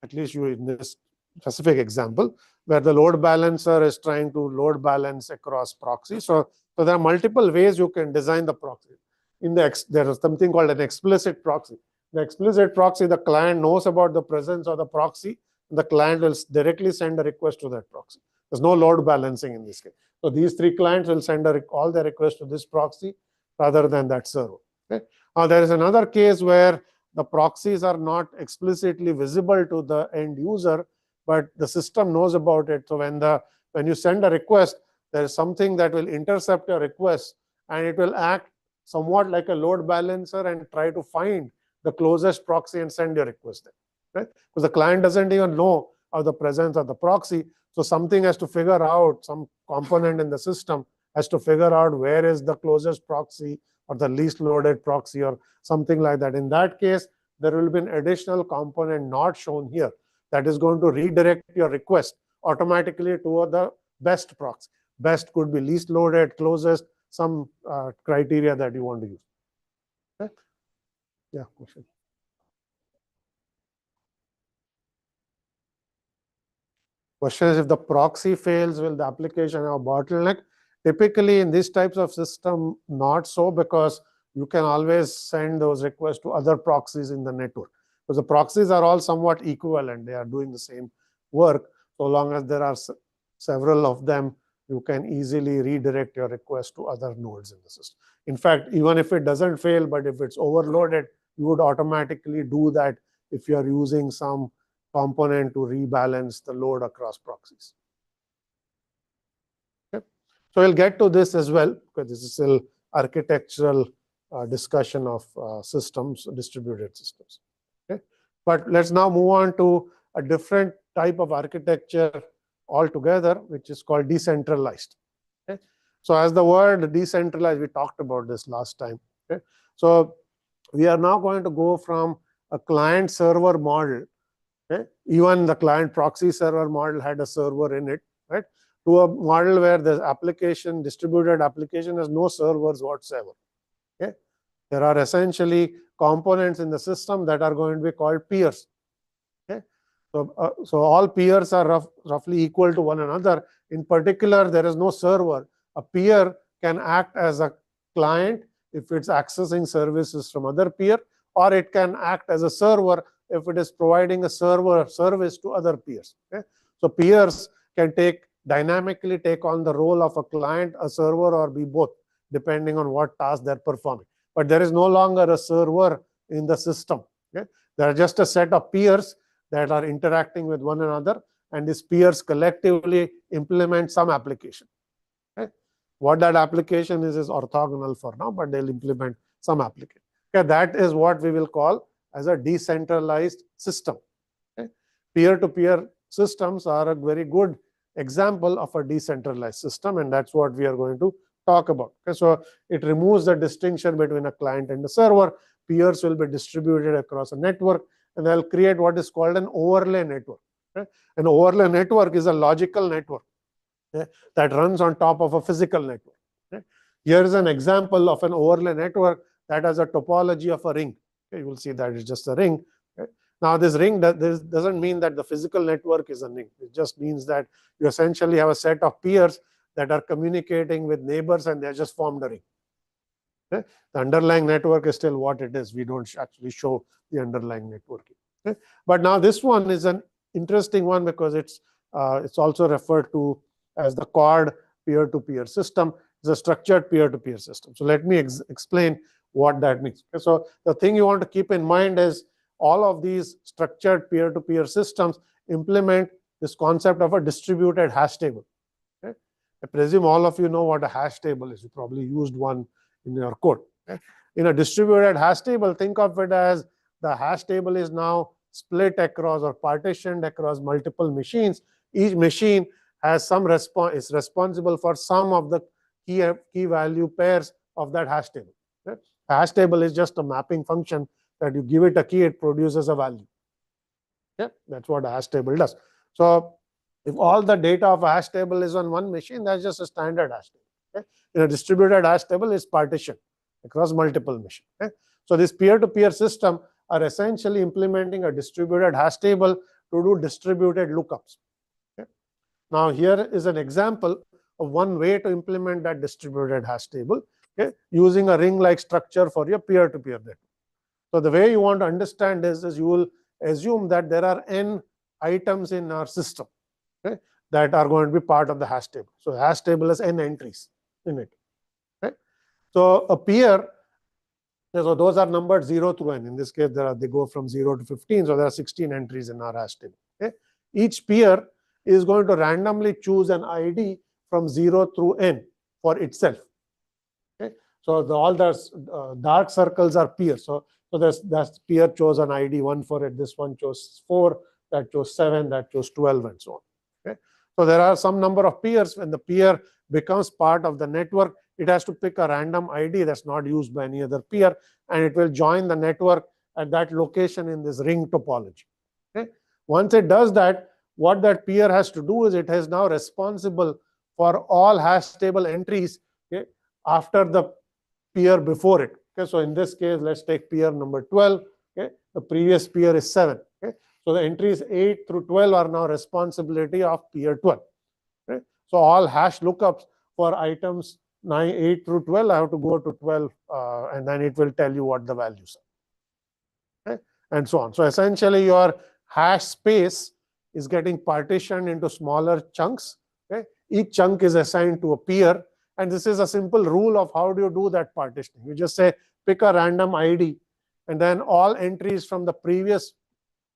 at least you in this specific example, where the load balancer is trying to load balance across proxies. So there are multiple ways you can design the proxy. There is something called an explicit proxy. The explicit proxy, the client knows about the presence of the proxy. The client will directly send a request to that proxy. There's no load balancing in this case. So these three clients will send all their requests to this proxy rather than that server. Okay? Now, there is another case where the proxies are not explicitly visible to the end user, but the system knows about it. So when you send a request, there is something that will intercept your request, and it will act somewhat like a load balancer and try to find the closest proxy and send your request there. Right? Because the client doesn't even know of the presence of the proxy. So something has to figure out, some component in the system has to figure out where is the closest proxy or the least loaded proxy or something like that. In that case, there will be an additional component not shown here that is going to redirect your request automatically toward the best proxy. Best could be least loaded, closest, some criteria that you want to use. Okay? Yeah, question. Question is, if the proxy fails, will the application have a bottleneck? Typically, in these types of system, not so, because you can always send those requests to other proxies in the network. Because the proxies are all somewhat equivalent. They are doing the same work. So long as there are several of them, you can easily redirect your request to other nodes in the system. In fact, even if it doesn't fail, but if it's overloaded, you would automatically do that if you are using some component to rebalance the load across proxies. Okay. So we'll get to this as well, because this is still architectural discussion of systems, distributed systems. Okay. But let's now move on to a different type of architecture altogether, which is called decentralized. Okay. So as the word decentralized, we talked about this last time. Okay. So we are now going to go from a client server model. Okay. Even the client proxy server model had a server in it, right? To a model where the application, distributed application, has no servers whatsoever. Okay. There are essentially components in the system that are going to be called peers. Okay. So all peers are roughly equal to one another. In particular, there is no server. A peer can act as a client if it's accessing services from other peer, or it can act as a server if it is providing a server service to other peers. Okay? So peers can dynamically take on the role of a client, a server, or be both, depending on what task they're performing. But there is no longer a server in the system. Okay? There are just a set of peers that are interacting with one another, and these peers collectively implement some application. Okay? What that application is orthogonal for now, but they'll implement some application. Okay? That is what we will call as a decentralized system. Okay? Peer-to-peer systems are a very good example of a decentralized system, and that's what we are going to talk about. Okay? So it removes the distinction between a client and a server. Peers will be distributed across a network, and they'll create what is called an overlay network. Okay? An overlay network is a logical network, okay, that runs on top of a physical network. Okay? Here is an example of an overlay network that has a topology of a ring. Okay, you will see that it's just a ring. Okay? Now, this ring doesn't mean that the physical network is a ring. It just means that you essentially have a set of peers that are communicating with neighbors, and they just formed a ring. Okay? The underlying network is still what it is. We don't actually show the underlying networking. Okay? But now this one is an interesting one because it's also referred to as the CORD peer-to-peer system. It's a structured peer-to-peer system. So let me explain what that means. Okay? So the thing you want to keep in mind is all of these structured peer-to-peer systems implement this concept of a distributed hash table. Okay? I presume all of you know what a hash table is. You probably used one in your code. Okay? In a distributed hash table, think of it as the hash table is now split across or partitioned across multiple machines. Each machine has some is responsible for some of the key value pairs of that hash table. Okay? Hash table is just a mapping function that you give it a key, it produces a value. Yeah, that's what a hash table does. So if all the data of a hash table is on one machine, that's just a standard hash table. Okay? In a distributed hash table, it's partitioned across multiple machines. Okay? So this peer-to-peer system are essentially implementing a distributed hash table to do distributed lookups. Okay? Now here is an example of one way to implement that distributed hash table, okay, using a ring-like structure for your peer-to-peer network. So the way you want to understand this is you will assume that there are n items in our system, okay, that are going to be part of the hash table. So the hash table has n entries in it. Okay? So a peer, so those are numbered 0 through n. In this case, they go from 0 to 15. So there are 16 entries in our hash table. Okay? Each peer is going to randomly choose an ID from 0 through n for itself. Okay? So all the dark circles are peers. So that peer chose an ID 1 for it. This one chose 4. That chose 7. That chose 12, and so on. Okay? So there are some number of peers. When the peer becomes part of the network, it has to pick a random ID that's not used by any other peer, and it will join the network at that location in this ring topology. Okay? Once it does that, what that peer has to do is it is now responsible for all hash table entries, okay, after the peer before it. Okay? So in this case, let's take peer number 12. Okay? The previous peer is 7. Okay? So the entries 8 through 12 are now responsibility of peer 12. Okay? So all hash lookups for items 9, 8 through 12, I have to go to 12, and then it will tell you what the values are. Okay? And so on. So essentially, your hash space is getting partitioned into smaller chunks. Okay? Each chunk is assigned to a peer. And this is a simple rule of how do you do that partitioning. You just say pick a random ID, and then all entries from the previous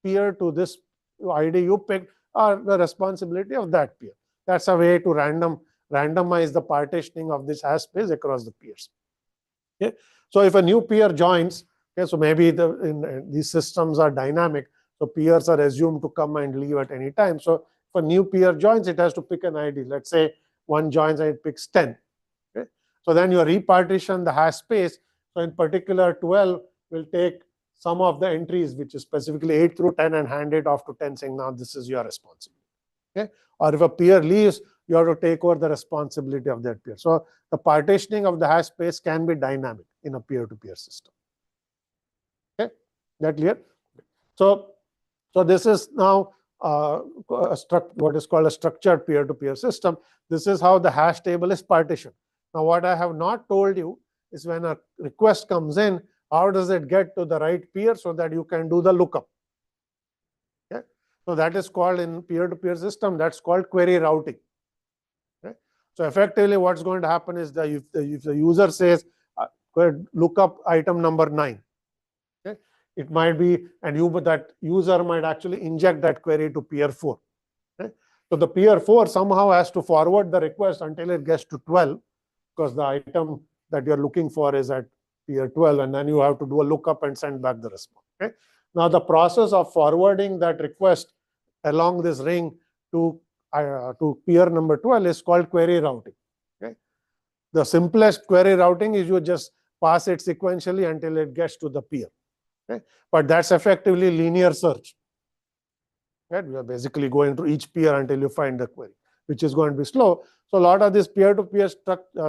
peer to this ID you picked are the responsibility of that peer. That's a way to randomize the partitioning of this hash space across the peers. Okay? So if a new peer joins, okay, so maybe these systems are dynamic, so peers are assumed to come and leave at any time. So if a new peer joins, it has to pick an ID. Let's say one joins and it picks 10. Okay? So then you repartition the hash space. So in particular, 12 will take some of the entries, which is specifically 8 through 10, and hand it off to 10, saying, now this is your responsibility. Okay? Or if a peer leaves, you have to take over the responsibility of that peer. So the partitioning of the hash space can be dynamic in a peer-to-peer system. Okay, that clear? So this is now what is called a structured peer-to-peer system. This is how the hash table is partitioned. Now, what I have not told you is when a request comes in, how does it get to the right peer so that you can do the lookup? Okay? So that is called, in peer-to-peer system, that's called query routing. Okay? So effectively, what's going to happen is that if the user says, look up item number 9, okay, it might be, and that user might actually inject that query to peer 4. Okay? So the peer 4 somehow has to forward the request until it gets to 12, because the item that you're looking for is at peer 12, and then you have to do a lookup and send back the response. Okay? Now, the process of forwarding that request along this ring to peer number 12 is called query routing. Okay? The simplest query routing is you just pass it sequentially until it gets to the peer. Okay? But that's effectively linear search. Right? We are basically going through each peer until you find the query, which is going to be slow. So a lot of these peer-to-peer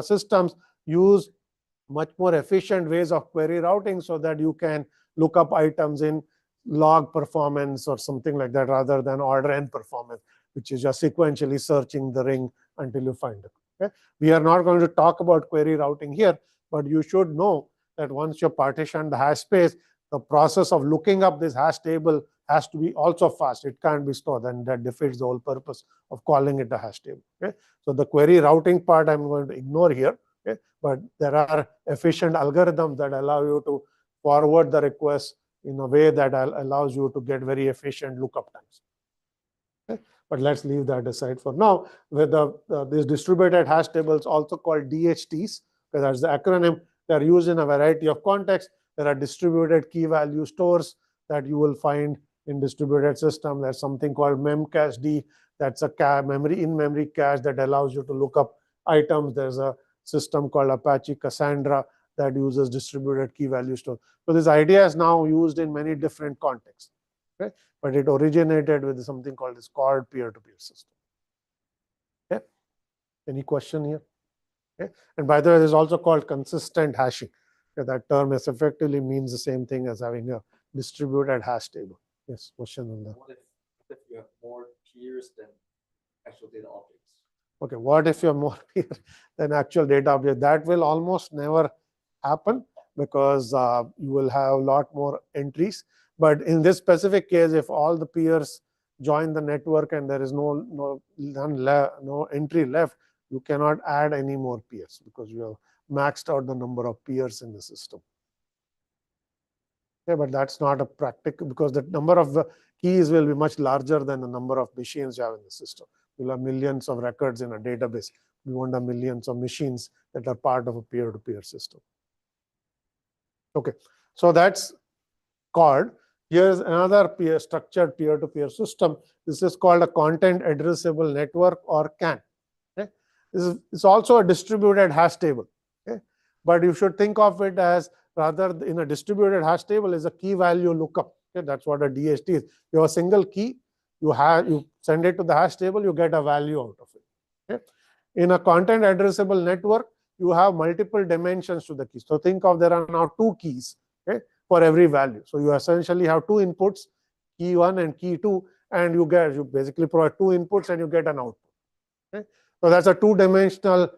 systems use much more efficient ways of query routing so that you can look up items in log performance or something like that, rather than order n performance, which is just sequentially searching the ring until you find it. Okay? We are not going to talk about query routing here, but you should know that once you partition the hash space, the process of looking up this hash table has to be also fast. It can't be stored, and that defeats the whole purpose of calling it a hash table. Okay? So the query routing part I'm going to ignore here. Okay? But there are efficient algorithms that allow you to forward the request in a way that allows you to get very efficient lookup times. Okay? But let's leave that aside for now. With these distributed hash tables, also called DHTs, because that's the acronym, they're used in a variety of contexts. There are distributed key value stores that you will find in distributed system. There's something called memcached. That's a in-memory cache that allows you to look up items. There's a system called Apache Cassandra that uses distributed key value store. So this idea is now used in many different contexts. Okay? But it originated with something called this CORD peer-to-peer system. Okay? Any question here? Okay? And by the way, this is also called consistent hashing. Okay? That term is effectively means the same thing as having a distributed hash table. Yes, question on that.
What if you have more peers than actual data objects?
Okay, what if you have more peers than actual data objects? That will almost never happen, because you will have a lot more entries. But in this specific case, if all the peers join the network and there is no entry left, you cannot add any more peers, because you have maxed out the number of peers in the system. Okay, but that's not a practical, because the number of keys will be much larger than the number of machines you have in the system. You'll have millions of records in a database. We want have millions of machines that are part of a peer-to-peer system. Okay, so that's CORD. Here's another structured peer-to-peer system. This is called a content addressable network, or CAN. Okay? It's also a distributed hash table. Okay? But you should think of it as, rather in a distributed hash table, is a key value lookup. Okay? That's what a DHT is. You have a single key, you send it to the hash table, you get a value out of it. Okay? In a content addressable network, you have multiple dimensions to the keys. So think of, there are now 2 keys, okay, for every value. So you essentially have 2 inputs, key 1 and key 2, and you basically provide 2 inputs and you get an output. Okay? So that's a 2-dimensional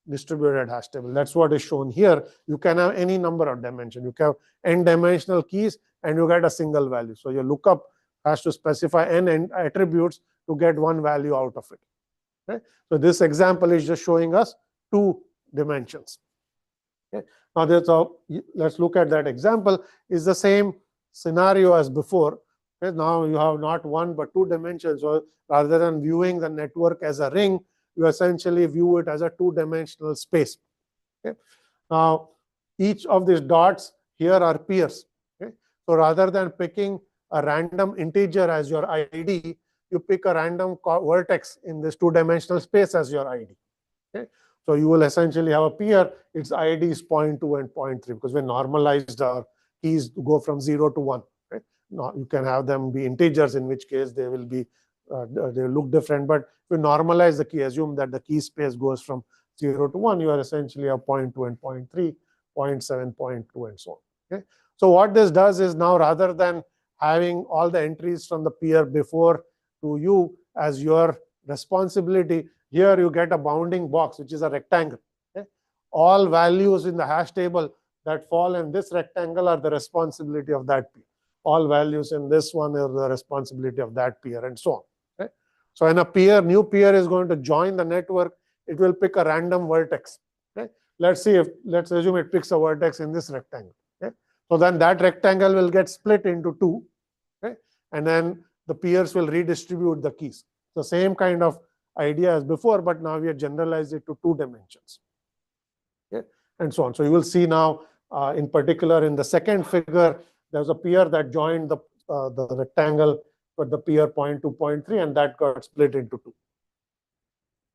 distributed hash table. That's what is shown here. You can have any number of dimensions. You can have n-dimensional keys and you get a single value. So your lookup has to specify n attributes to get one value out of it. Okay? So this example is just showing us 2 dimensions. Okay? Now let's look at that example. Is the same scenario as before. Okay? Now you have not 1 but 2 dimensions. So rather than viewing the network as a ring, you essentially view it as a 2-dimensional space. Okay? Now each of these dots here are peers. Okay? So rather than picking a random integer as your ID, you pick a random vertex in this 2-dimensional space as your ID. Okay? So you will essentially have a peer, its ID is 0.2 and 0.3, because we normalized our keys to go from 0 to 1. Right? Now you can have them be integers, in which case they will be they look different. But if you normalize the key, assume that the key space goes from 0 to 1, you are essentially a 0.2 and 0.3, 0.7, 0.2, and so on. Okay? So what this does is, now rather than having all the entries from the peer before to you as your responsibility, here you get a bounding box, which is a rectangle. Okay? All values in the hash table that fall in this rectangle are the responsibility of that peer. All values in this one are the responsibility of that peer, and so on. Okay? So when a new peer is going to join the network, it will pick a random vertex. Okay? Let's assume it picks a vertex in this rectangle. Okay? So then that rectangle will get split into 2. Okay? And then the peers will redistribute the keys. The same kind of idea as before, but now we have generalized it to 2 dimensions. Okay? And so on. So you will see now, in particular, in the second figure, there's a peer that joined the rectangle for the peer 0.2, 0.3, and that got split into 2.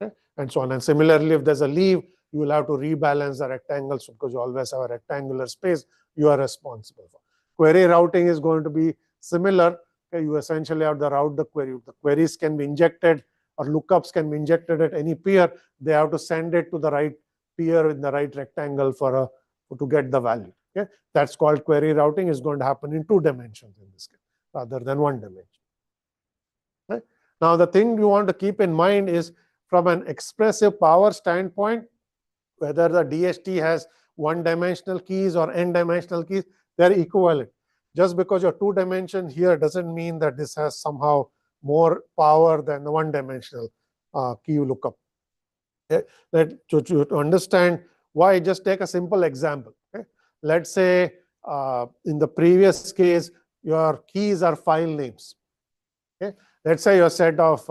Okay? And so on. And similarly, if there's a leave, you will have to rebalance the rectangles, because you always have a rectangular space you are responsible for. Query routing is going to be similar. Okay? You essentially have to route the query. The queries can be injected, or lookups can be injected at any peer. They have to send it to the right peer in the right rectangle to get the value. Okay? That's called query routing. Is going to happen in 2 dimensions in this case. rather than one dimension. Right? Now, the thing you want to keep in mind is from an expressive power standpoint, whether the DHT has one-dimensional keys or n-dimensional keys, they're equivalent. Just because you're two dimension here doesn't mean that this has somehow more power than the one-dimensional key lookup. To understand why, just take a simple example. Okay? Let's say in the previous case, your keys are file names. Okay? Let's say your set of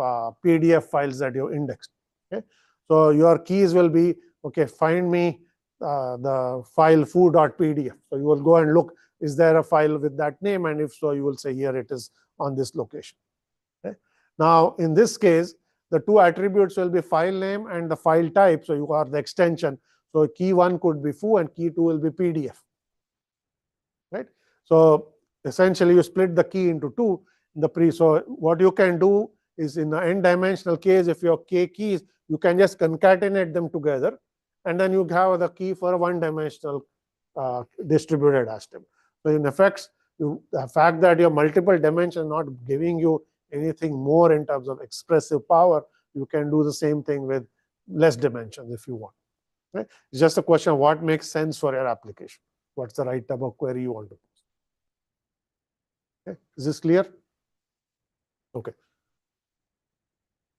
PDF files that you indexed. Okay? So your keys will be, okay, find me the file foo.pdf. So you will go and look, is there a file with that name? And if so, you will say, here it is on this location. Okay? Now, in this case, the two attributes will be file name and the file type. So you are the extension. So key 1 could be foo and key 2 will be PDF. Right? So essentially, you split the key into two. So what you can do is, in the n-dimensional case, if you have k keys, you can just concatenate them together, and then you have the key for a one-dimensional distributed hash table. So in effect, the fact that your multiple dimension not giving you anything more in terms of expressive power, you can do the same thing with less dimensions if you want. Right? It's just a question of what makes sense for your application. What's the right type of query you want to pose? Okay. Is this clear? Okay.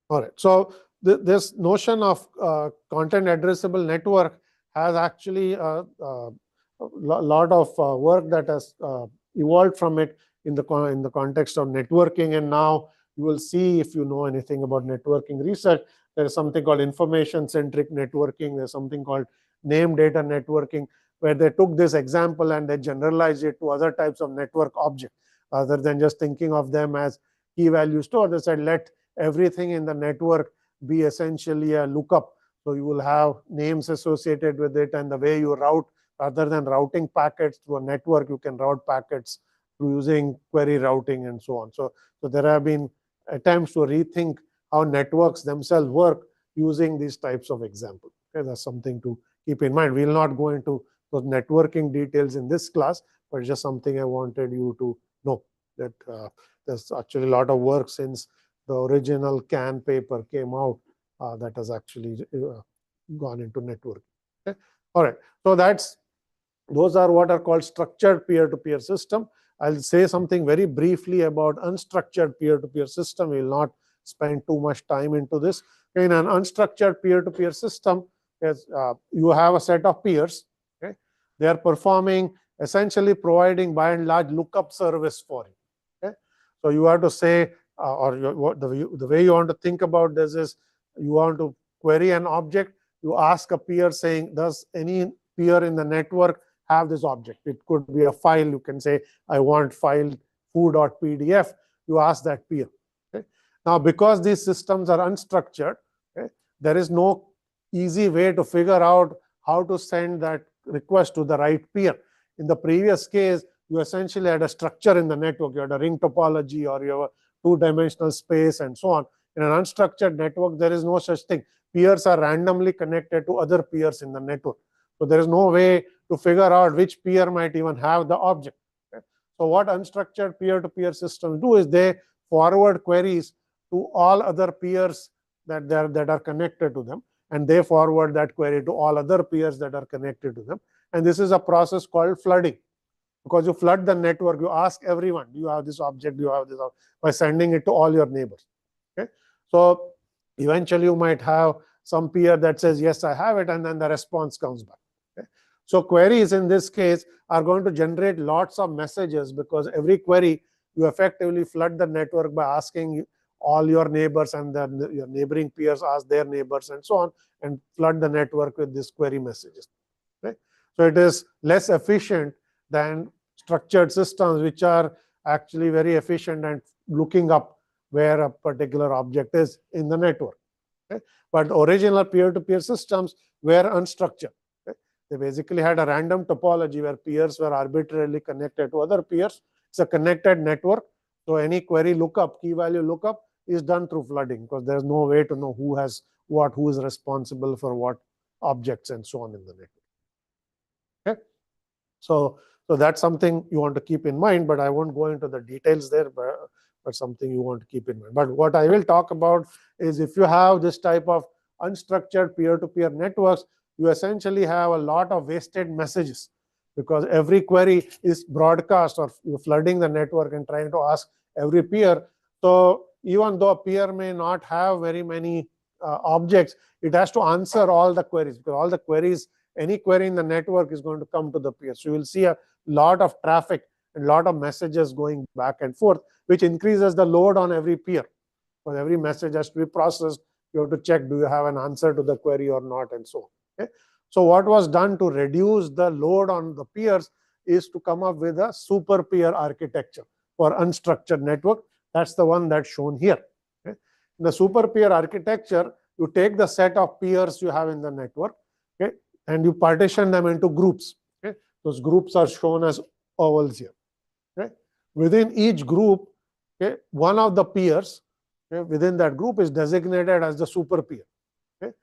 All right. So this notion of content addressable network has actually a lot of work that has evolved from it in the context of networking. And now you will see, if you know anything about networking research, there is something called information-centric networking. There's something called name data networking, where they took this example and they generalized it to other types of network objects, rather than just thinking of them as key value store. They said, let everything in the network be essentially a lookup. So you will have names associated with it, and the way you route, rather than routing packets through a network, you can route packets through using query routing and so on. So there have been attempts to rethink how networks themselves work using these types of examples. Okay, that's something to keep in mind. We will not go into those networking details in this class, but just something I wanted you to know, that there's actually a lot of work since the original CAN paper came out that has actually gone into networking. Okay? All right. So those are what are called structured peer-to-peer system. I'll say something very briefly about unstructured peer-to-peer system. We will not spend too much time into this. In an unstructured peer-to-peer system, you have a set of peers. Okay? They are performing, essentially providing by and large lookup service for you. Okay? So you have to say, the way you want to think about this is, you want to query an object, you ask a peer saying, does any peer in the network have this object? It could be a file. You can say, I want file foo.pdf. You ask that peer. Okay? Now, because these systems are unstructured, okay, there is no easy way to figure out how to send that request to the right peer. In the previous case, you essentially had a structure in the network. You had a ring topology, or you have a two-dimensional space, and so on. In an unstructured network, there is no such thing. Peers are randomly connected to other peers in the network. So there is no way to figure out which peer might even have the object. Okay? So what unstructured peer-to-peer systems do is they forward queries to all other peers that are connected to them, and they forward that query to all other peers that are connected to them. And this is a process called flooding, because you flood the network. You ask everyone, do you have this object? Do you have this object? By sending it to all your neighbors. Okay? So eventually you might have some peer that says, yes, I have it, and then the response comes back. Okay? So queries in this case are going to generate lots of messages, because every query you effectively flood the network by asking all your neighbors, and then your neighboring peers ask their neighbors, and so on, and flood the network with these query messages. Okay? So it is less efficient than structured systems, which are actually very efficient at looking up where a particular object is in the network. Okay? But original peer-to-peer systems were unstructured. Okay? They basically had a random topology where peers were arbitrarily connected to other peers. It's a connected network. So any query lookup, key value lookup, is done through flooding, because there's no way to know who has what, who is responsible for what objects, and so on in the network. Okay? So So that's something you want to keep in mind, but I won't go into the details there, but something you want to keep in mind. But what I will talk about is if you have this type of unstructured peer-to-peer networks, you essentially have a lot of wasted messages, because every query is broadcast, or you're flooding the network and trying to ask every peer. So even though a peer may not have very many objects, it has to answer all the queries, because all the queries, any query in the network is going to come to the peer. So you will see a lot of traffic and a lot of messages going back and forth, which increases the load on every peer. Because every message has to be processed, you have to check, do you have an answer to the query or not, and so on. Okay? So what was done to reduce the load on the peers is to come up with a super peer architecture for unstructured network. That's the one that's shown here. Okay? In the super peer architecture, you take the set of peers you have in the network, okay, and you partition them into groups. Okay? Those groups are shown as ovals here. Okay? Within each group, okay, one of the peers, okay, within that group is designated as the super peer. Okay?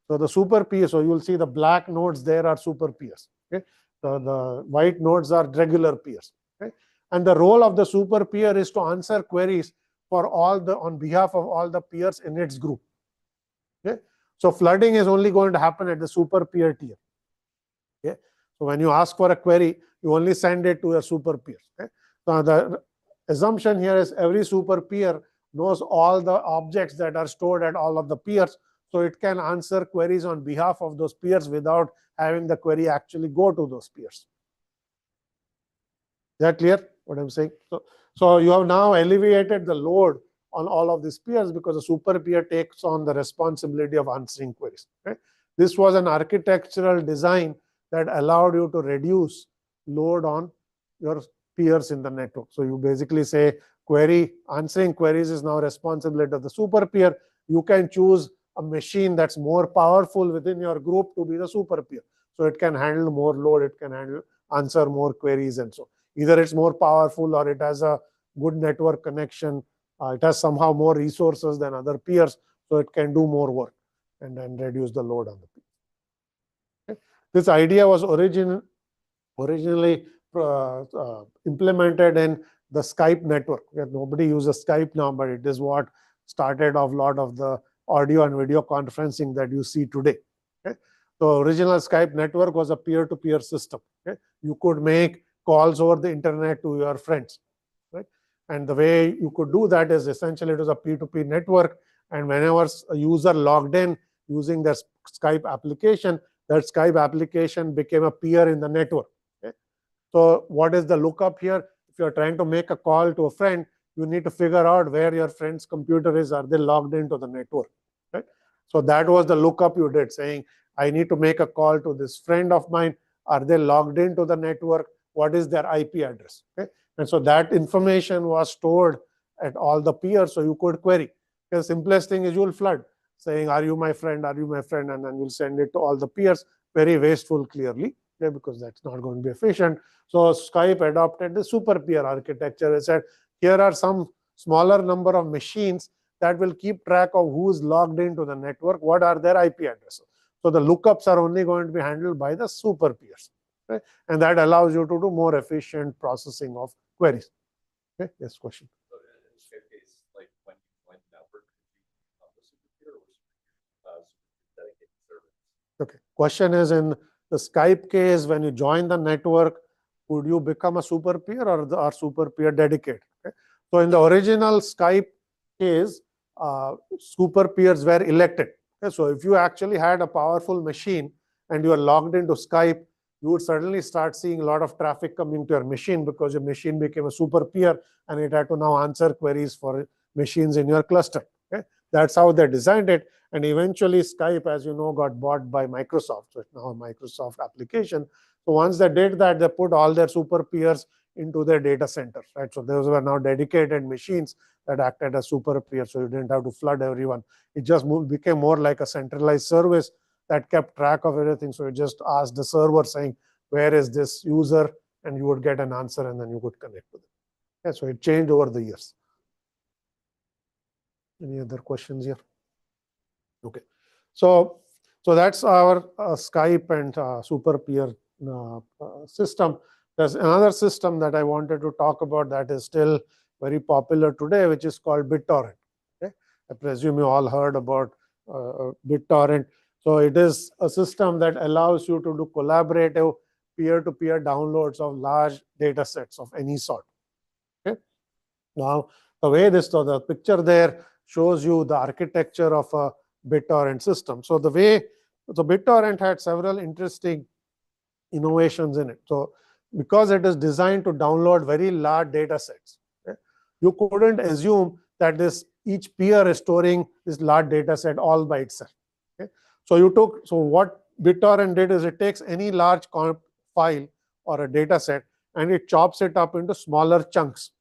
So the super peer, so you will see the black nodes there are super peers. Okay? So the white nodes are regular peers. Okay? And the role of the super peer is to answer queries for all the on behalf of all the peers in its group. Okay? So flooding is only going to happen at the super peer tier. Okay? So when you ask for a query, you only send it to a super peer. Okay? So the assumption here is every super peer knows all the objects that are stored at all of the peers, so it can answer queries on behalf of those peers without having the query actually go to those peers. Is that clear what I'm saying? So you have now alleviated the load on all of these peers, because the super peer takes on the responsibility of answering queries. Okay? This was an architectural design that allowed you to reduce load on your peers in the network. So you basically say answering queries is now responsibility of the super peer. You can choose a machine that's more powerful within your group to be the super peer. So it can handle more load, it can answer more queries, and so either it's more powerful or it has a good network connection. It has somehow more resources than other peers, so it can do more work and then reduce the load on the peer. Okay? This idea was originally implemented in the Skype network. Nobody uses Skype now, but it is what started off a lot of the audio and video conferencing that you see today. Okay? So original Skype network was a peer-to-peer system. Okay? You could make calls over the internet to your friends. Right? And the way you could do that is essentially it was a P2P network, and whenever a user logged in using their Skype application, that Skype application became a peer in the network. Okay? So what is the lookup here? If you're trying to make a call to a friend, you need to figure out where your friend's computer is. Are they logged into the network? Right? So that was the lookup you did, saying, I need to make a call to this friend of mine. Are they logged into the network? What is their IP address? Okay? And so that information was stored at all the peers, so you could query. The simplest thing is you'll flood, saying, are you my friend? Are you my friend? And then you'll send it to all the peers. Very wasteful, clearly, okay, because that's not going to be efficient. So Skype adopted the super peer architecture. It said, here are some smaller number of machines that will keep track of who's logged into the network, what are their IP addresses. So the lookups are only going to be handled by the super peers. Okay? And that allows you to do more efficient processing of queries. Okay? Yes, question.
So in this case, like when you join the network, could you become a super peer or super dedicated service?
Okay. Question is, in the Skype case, when you join the network, could you become a super peer or super peer dedicated? Okay? So in the original Skype case, super peers were elected. Okay? So if you actually had a powerful machine and you are logged into Skype, you would suddenly start seeing a lot of traffic coming to your machine, because your machine became a super peer and it had to now answer queries for machines in your cluster. Okay? That's how they designed it. And eventually Skype, as you know, got bought by Microsoft. So it's now a Microsoft application. So once they did that, they put all their super peers into their data centers. Right? So those were now dedicated machines that acted as super peers. So you didn't have to flood everyone. It just became more like a centralized service that kept track of everything. So you just asked the server saying, where is this user? And you would get an answer, and then you could connect with it. Yeah, so it changed over the years. Any other questions here? Okay. So that's our Skype and super peer system. There's another system that I wanted to talk about that is still very popular today, which is called BitTorrent. Okay? I presume you all heard about BitTorrent. So it is a system that allows you to do collaborative peer-to-peer downloads of large data sets of any sort. Okay? Now, the way the picture there shows you the architecture of a BitTorrent system. So the BitTorrent had several interesting innovations in it. So because it is designed to download very large data sets, okay, you couldn't assume that each peer is storing this large data set all by itself. Okay? So what BitTorrent did is it takes any large file or a data set and it chops it up into smaller chunks.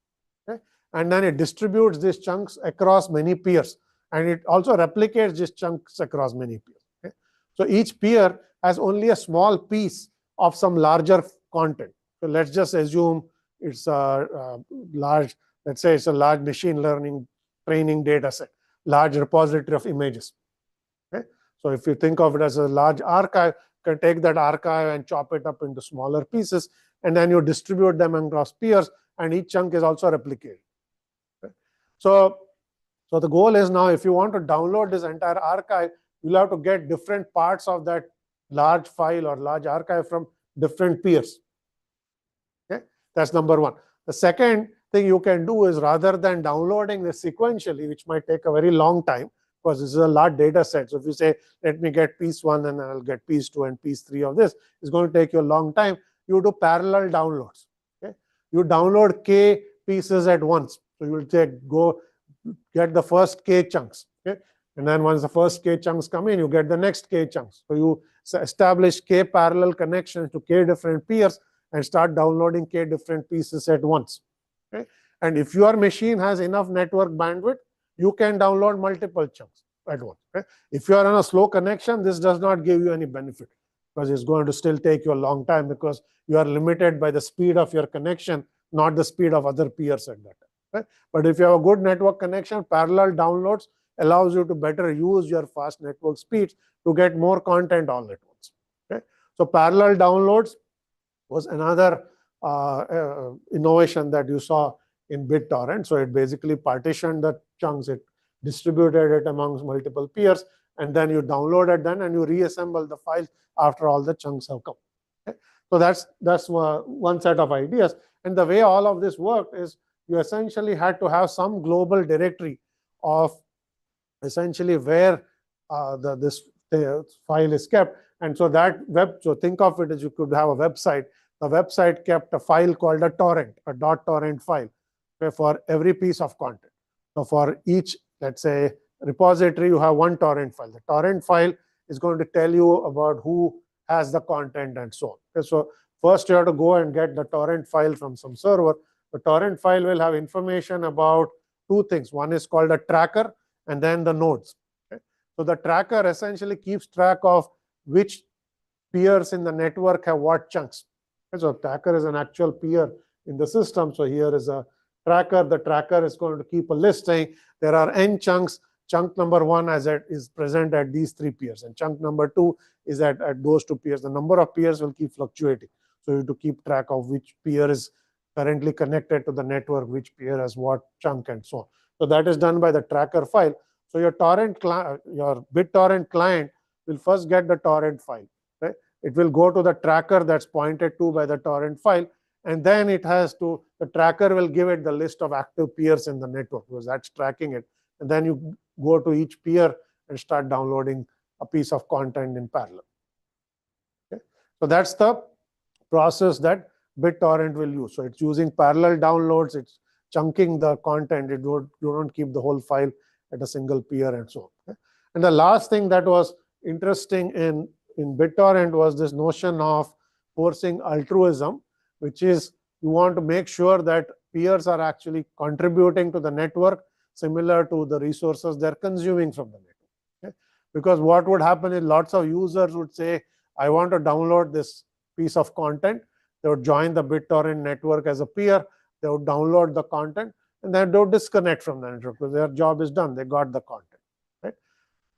Okay? And then it distributes these chunks across many peers. And it also replicates these chunks across many peers. Okay? So each peer has only a small piece of some larger content. So let's just assume it's a large, let's say it's a large machine learning training data set, large repository of images. Okay? So if you think of it as a large archive, you can take that archive and chop it up into smaller pieces, and then you distribute them across peers, and each chunk is also replicated. Okay? So the goal is now, if you want to download this entire archive, you'll have to get different parts of that large file or large archive from different peers. Okay? That's number one. The second thing you can do is, rather than downloading this sequentially, which might take a very long time, because this is a large data set. So if you say, let me get piece 1 and I'll get piece 2 and piece 3 of this, it's going to take you a long time. You do parallel downloads. Okay? You download k pieces at once. So you will go get the first k chunks. Okay? And then once the first k chunks come in, you get the next k chunks. So you establish k parallel connections to k different peers and start downloading k different pieces at once. Okay? And if your machine has enough network bandwidth, you can download multiple chunks at once. Okay? If you are on a slow connection, this does not give you any benefit, because it's going to still take you a long time, because you are limited by the speed of your connection, not the speed of other peers at that time. Okay? But if you have a good network connection, parallel downloads allows you to better use your fast network speeds to get more content all at once. Okay? So parallel downloads was another innovation that you saw in BitTorrent. So it basically partitioned the chunks, it distributed it amongst multiple peers, and then you downloaded them and you reassemble the files after all the chunks have come. Okay? So that's one set of ideas. And the way all of this worked is, you essentially had to have some global directory of essentially where this file is kept. And so so think of it as, you could have a website. The website kept a file called a torrent, a .torrent file, okay, for every piece of content. So for each, let's say, repository, you have one torrent file. The torrent file is going to tell you about who has the content and so on. Okay, so first you have to go and get the torrent file from some server. The torrent file will have information about two things. One is called a tracker, and then the nodes. Okay? So the tracker essentially keeps track of which peers in the network have what chunks. Okay? So tracker is an actual peer in the system. So here is a tracker. The tracker is going to keep a list saying there are n chunks. Chunk number 1 is present at these 3 peers, and chunk number 2 is at those 2 peers. The number of peers will keep fluctuating. So you have to keep track of which peer is currently connected to the network, which peer has what chunk, and so on. So that is done by the tracker file. So your BitTorrent client will first get the torrent file. Right? It will go to the tracker that's pointed to by the torrent file, and then the tracker will give it the list of active peers in the network, because that's tracking it. And then you go to each peer and start downloading a piece of content in parallel. Okay? So that's the process that BitTorrent will use. So it's using parallel downloads, it's chunking the content. You don't keep the whole file at a single peer and so on. Okay? And the last thing that was interesting in BitTorrent was this notion of forcing altruism, which is, you want to make sure that peers are actually contributing to the network similar to the resources they're consuming from the network. Okay? Because what would happen is, lots of users would say, I want to download this piece of content. They would join the BitTorrent network as a peer. They would download the content, and then they would disconnect from the network, because their job is done. They got the content. Right?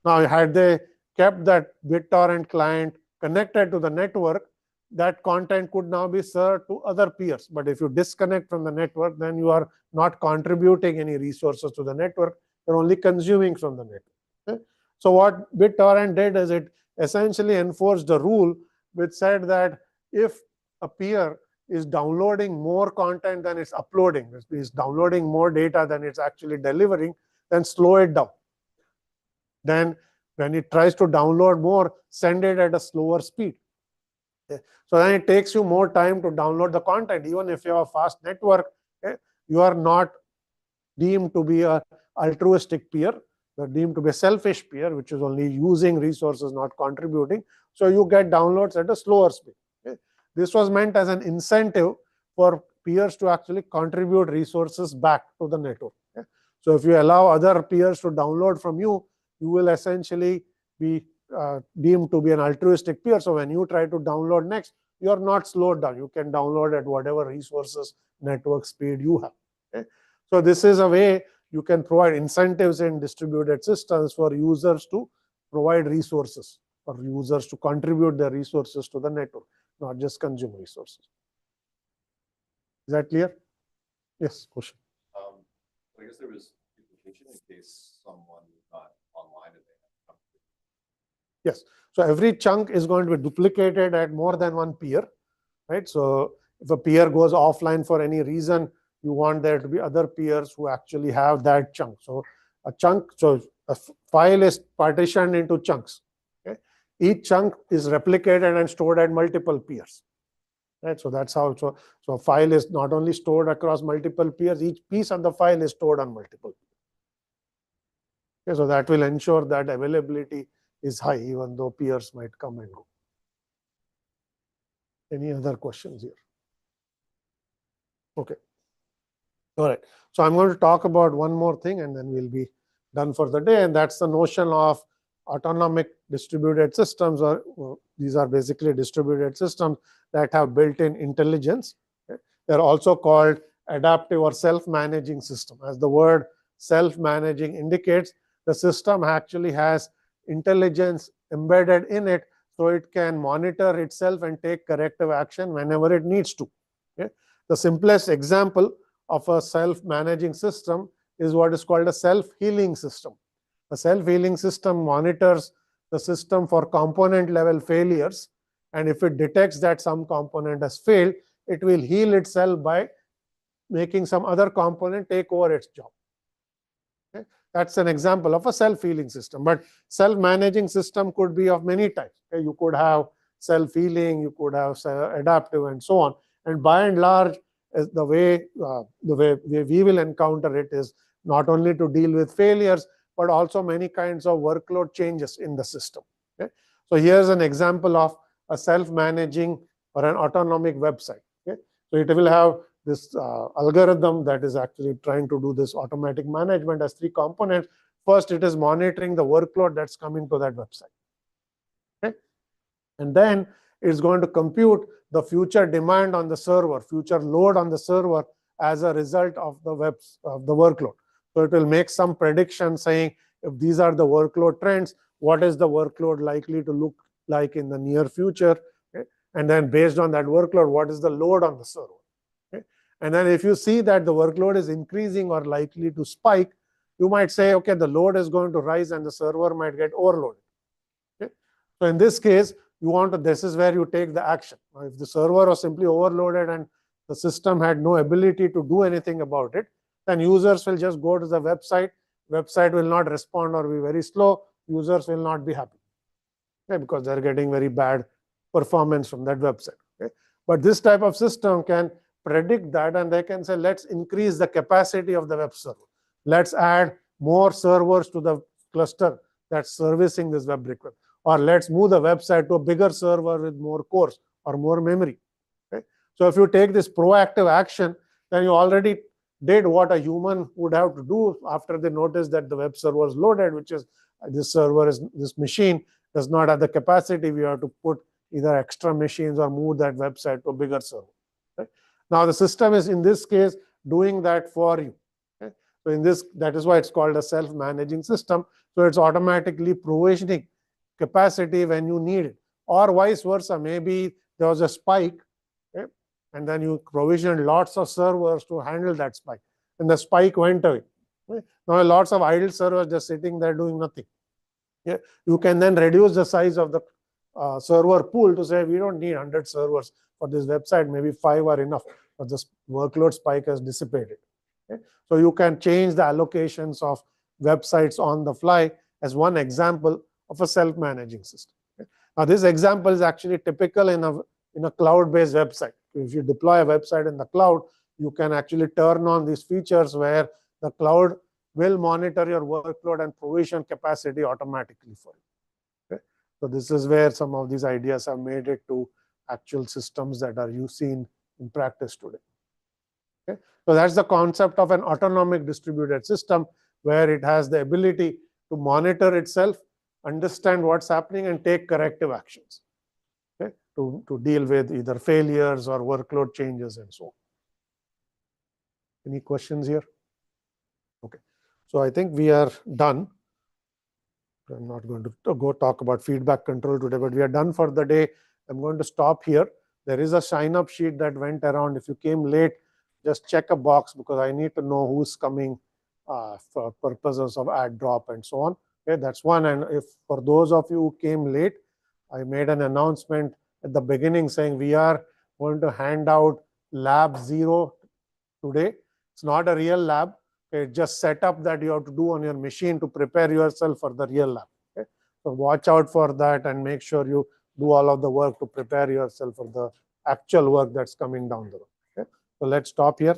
Now, had they kept that BitTorrent client connected to the network, that content could now be served to other peers. But if you disconnect from the network, then you are not contributing any resources to the network. You're only consuming from the network. Okay? So what BitTorrent did is it essentially enforced a rule which said that if a peer is downloading more content than it's uploading, is downloading more data than it's actually delivering, then slow it down. Then when it tries to download more, send it at a slower speed. So then it takes you more time to download the content. Even if you have a fast network, you are not deemed to be an altruistic peer. You're deemed to be a selfish peer, which is only using resources, not contributing. So you get downloads at a slower speed. This was meant as an incentive for peers to actually contribute resources back to the network. So if you allow other peers to download from you, you will essentially be deemed to be an altruistic peer. So when you try to download next, you are not slowed down. You can download at whatever resources, network speed you have. So this is a way you can provide incentives in distributed systems for users to provide resources, or users to contribute their resources to the network, not just consume resources. Is that clear? Yes, question.
I guess there was duplication in case someone is not online and they have to.
Yes. So every chunk is going to be duplicated at more than one peer, right? So if a peer goes offline for any reason, you want there to be other peers who actually have that chunk. So a chunk, so a file is partitioned into chunks. Okay? Each chunk is replicated and stored at multiple peers. Right? So that's how. So a file is not only stored across multiple peers, each piece of the file is stored on multiple peers. Okay, so that will ensure that availability is high, even though peers might come and go. Any other questions here? Okay. All right. So I'm going to talk about one more thing, and then we'll be done for the day. And that's the notion of autonomic distributed systems, or these are basically distributed systems that have built-in intelligence. They're also called adaptive or self-managing system. As the word self-managing indicates, the system actually has intelligence embedded in it, so it can monitor itself and take corrective action whenever it needs to. Okay? The simplest example of a self-managing system is what is called a self-healing system. A self-healing system monitors the system for component level failures, and if it detects that some component has failed, it will heal itself by making some other component take over its job. Okay? That's an example of a self-healing system. But self-managing system could be of many types. Okay? You could have self-healing, you could have adaptive, and so on. And by and large, the way we will encounter it is not only to deal with failures, but also many kinds of workload changes in the system. Okay? So here's an example of a self-managing or an autonomic website. Okay? So it will have this algorithm that is actually trying to do this automatic management as three components. First, it is monitoring the workload that's coming to that website. Okay? And then it's going to compute the future demand on the server, future load on the server as a result of the workload. So it will make some prediction saying, if these are the workload trends, what is the workload likely to look like in the near future? Okay? And then based on that workload, what is the load on the server? Okay? And then if you see that the workload is increasing or likely to spike, you might say, okay, the load is going to rise and the server might get overloaded. Okay? So in this case, this is where you take the action. If the server was simply overloaded and the system had no ability to do anything about it, then users will just go to the website. Website will not respond or be very slow. Users will not be happy, okay, because they're getting very bad performance from that website. Okay? But this type of system can predict that, and they can say, let's increase the capacity of the web server. Let's add more servers to the cluster that's servicing this web request. Or let's move the website to a bigger server with more cores or more memory. Okay? So if you take this proactive action, then you already did what a human would have to do after they notice that the web server is loaded, which is this machine does not have the capacity. We have to put either extra machines or move that website to a bigger server. Okay? Now the system is in this case doing that for you. Okay? So that is why it's called a self-managing system. So it's automatically provisioning capacity when you need it, or vice versa. Maybe there was a spike, okay? And then you provisioned lots of servers to handle that spike, and the spike went away. Okay? Now lots of idle servers just sitting there doing nothing. Yeah? You can then reduce the size of the server pool to say we don't need 100 servers for this website, maybe 5 are enough, but the workload spike has dissipated. Okay? So you can change the allocations of websites on the fly as one example of a self-managing system. Okay? Now this example is actually typical in a cloud-based website. If you deploy a website in the cloud, you can actually turn on these features where the cloud will monitor your workload and provision capacity automatically for you. Okay? So this is where some of these ideas have made it to actual systems that are seen in practice today. Okay? So that's the concept of an autonomic distributed system, where it has the ability to monitor itself, understand what's happening, and take corrective actions, okay, to deal with either failures or workload changes and so on. Any questions here? Okay. So I think we are done. I'm not going to go talk about feedback control today, but we are done for the day. I'm going to stop here. There is a sign-up sheet that went around. If you came late, just check a box, because I need to know who's coming for purposes of add drop and so on. Okay, that's one. And if for those of you who came late, I made an announcement at the beginning saying we are going to hand out lab 0 today. It's not a real lab. Okay, it's just setup that you have to do on your machine to prepare yourself for the real lab. Okay? So watch out for that and make sure you do all of the work to prepare yourself for the actual work that's coming down the road. Okay? So let's stop here.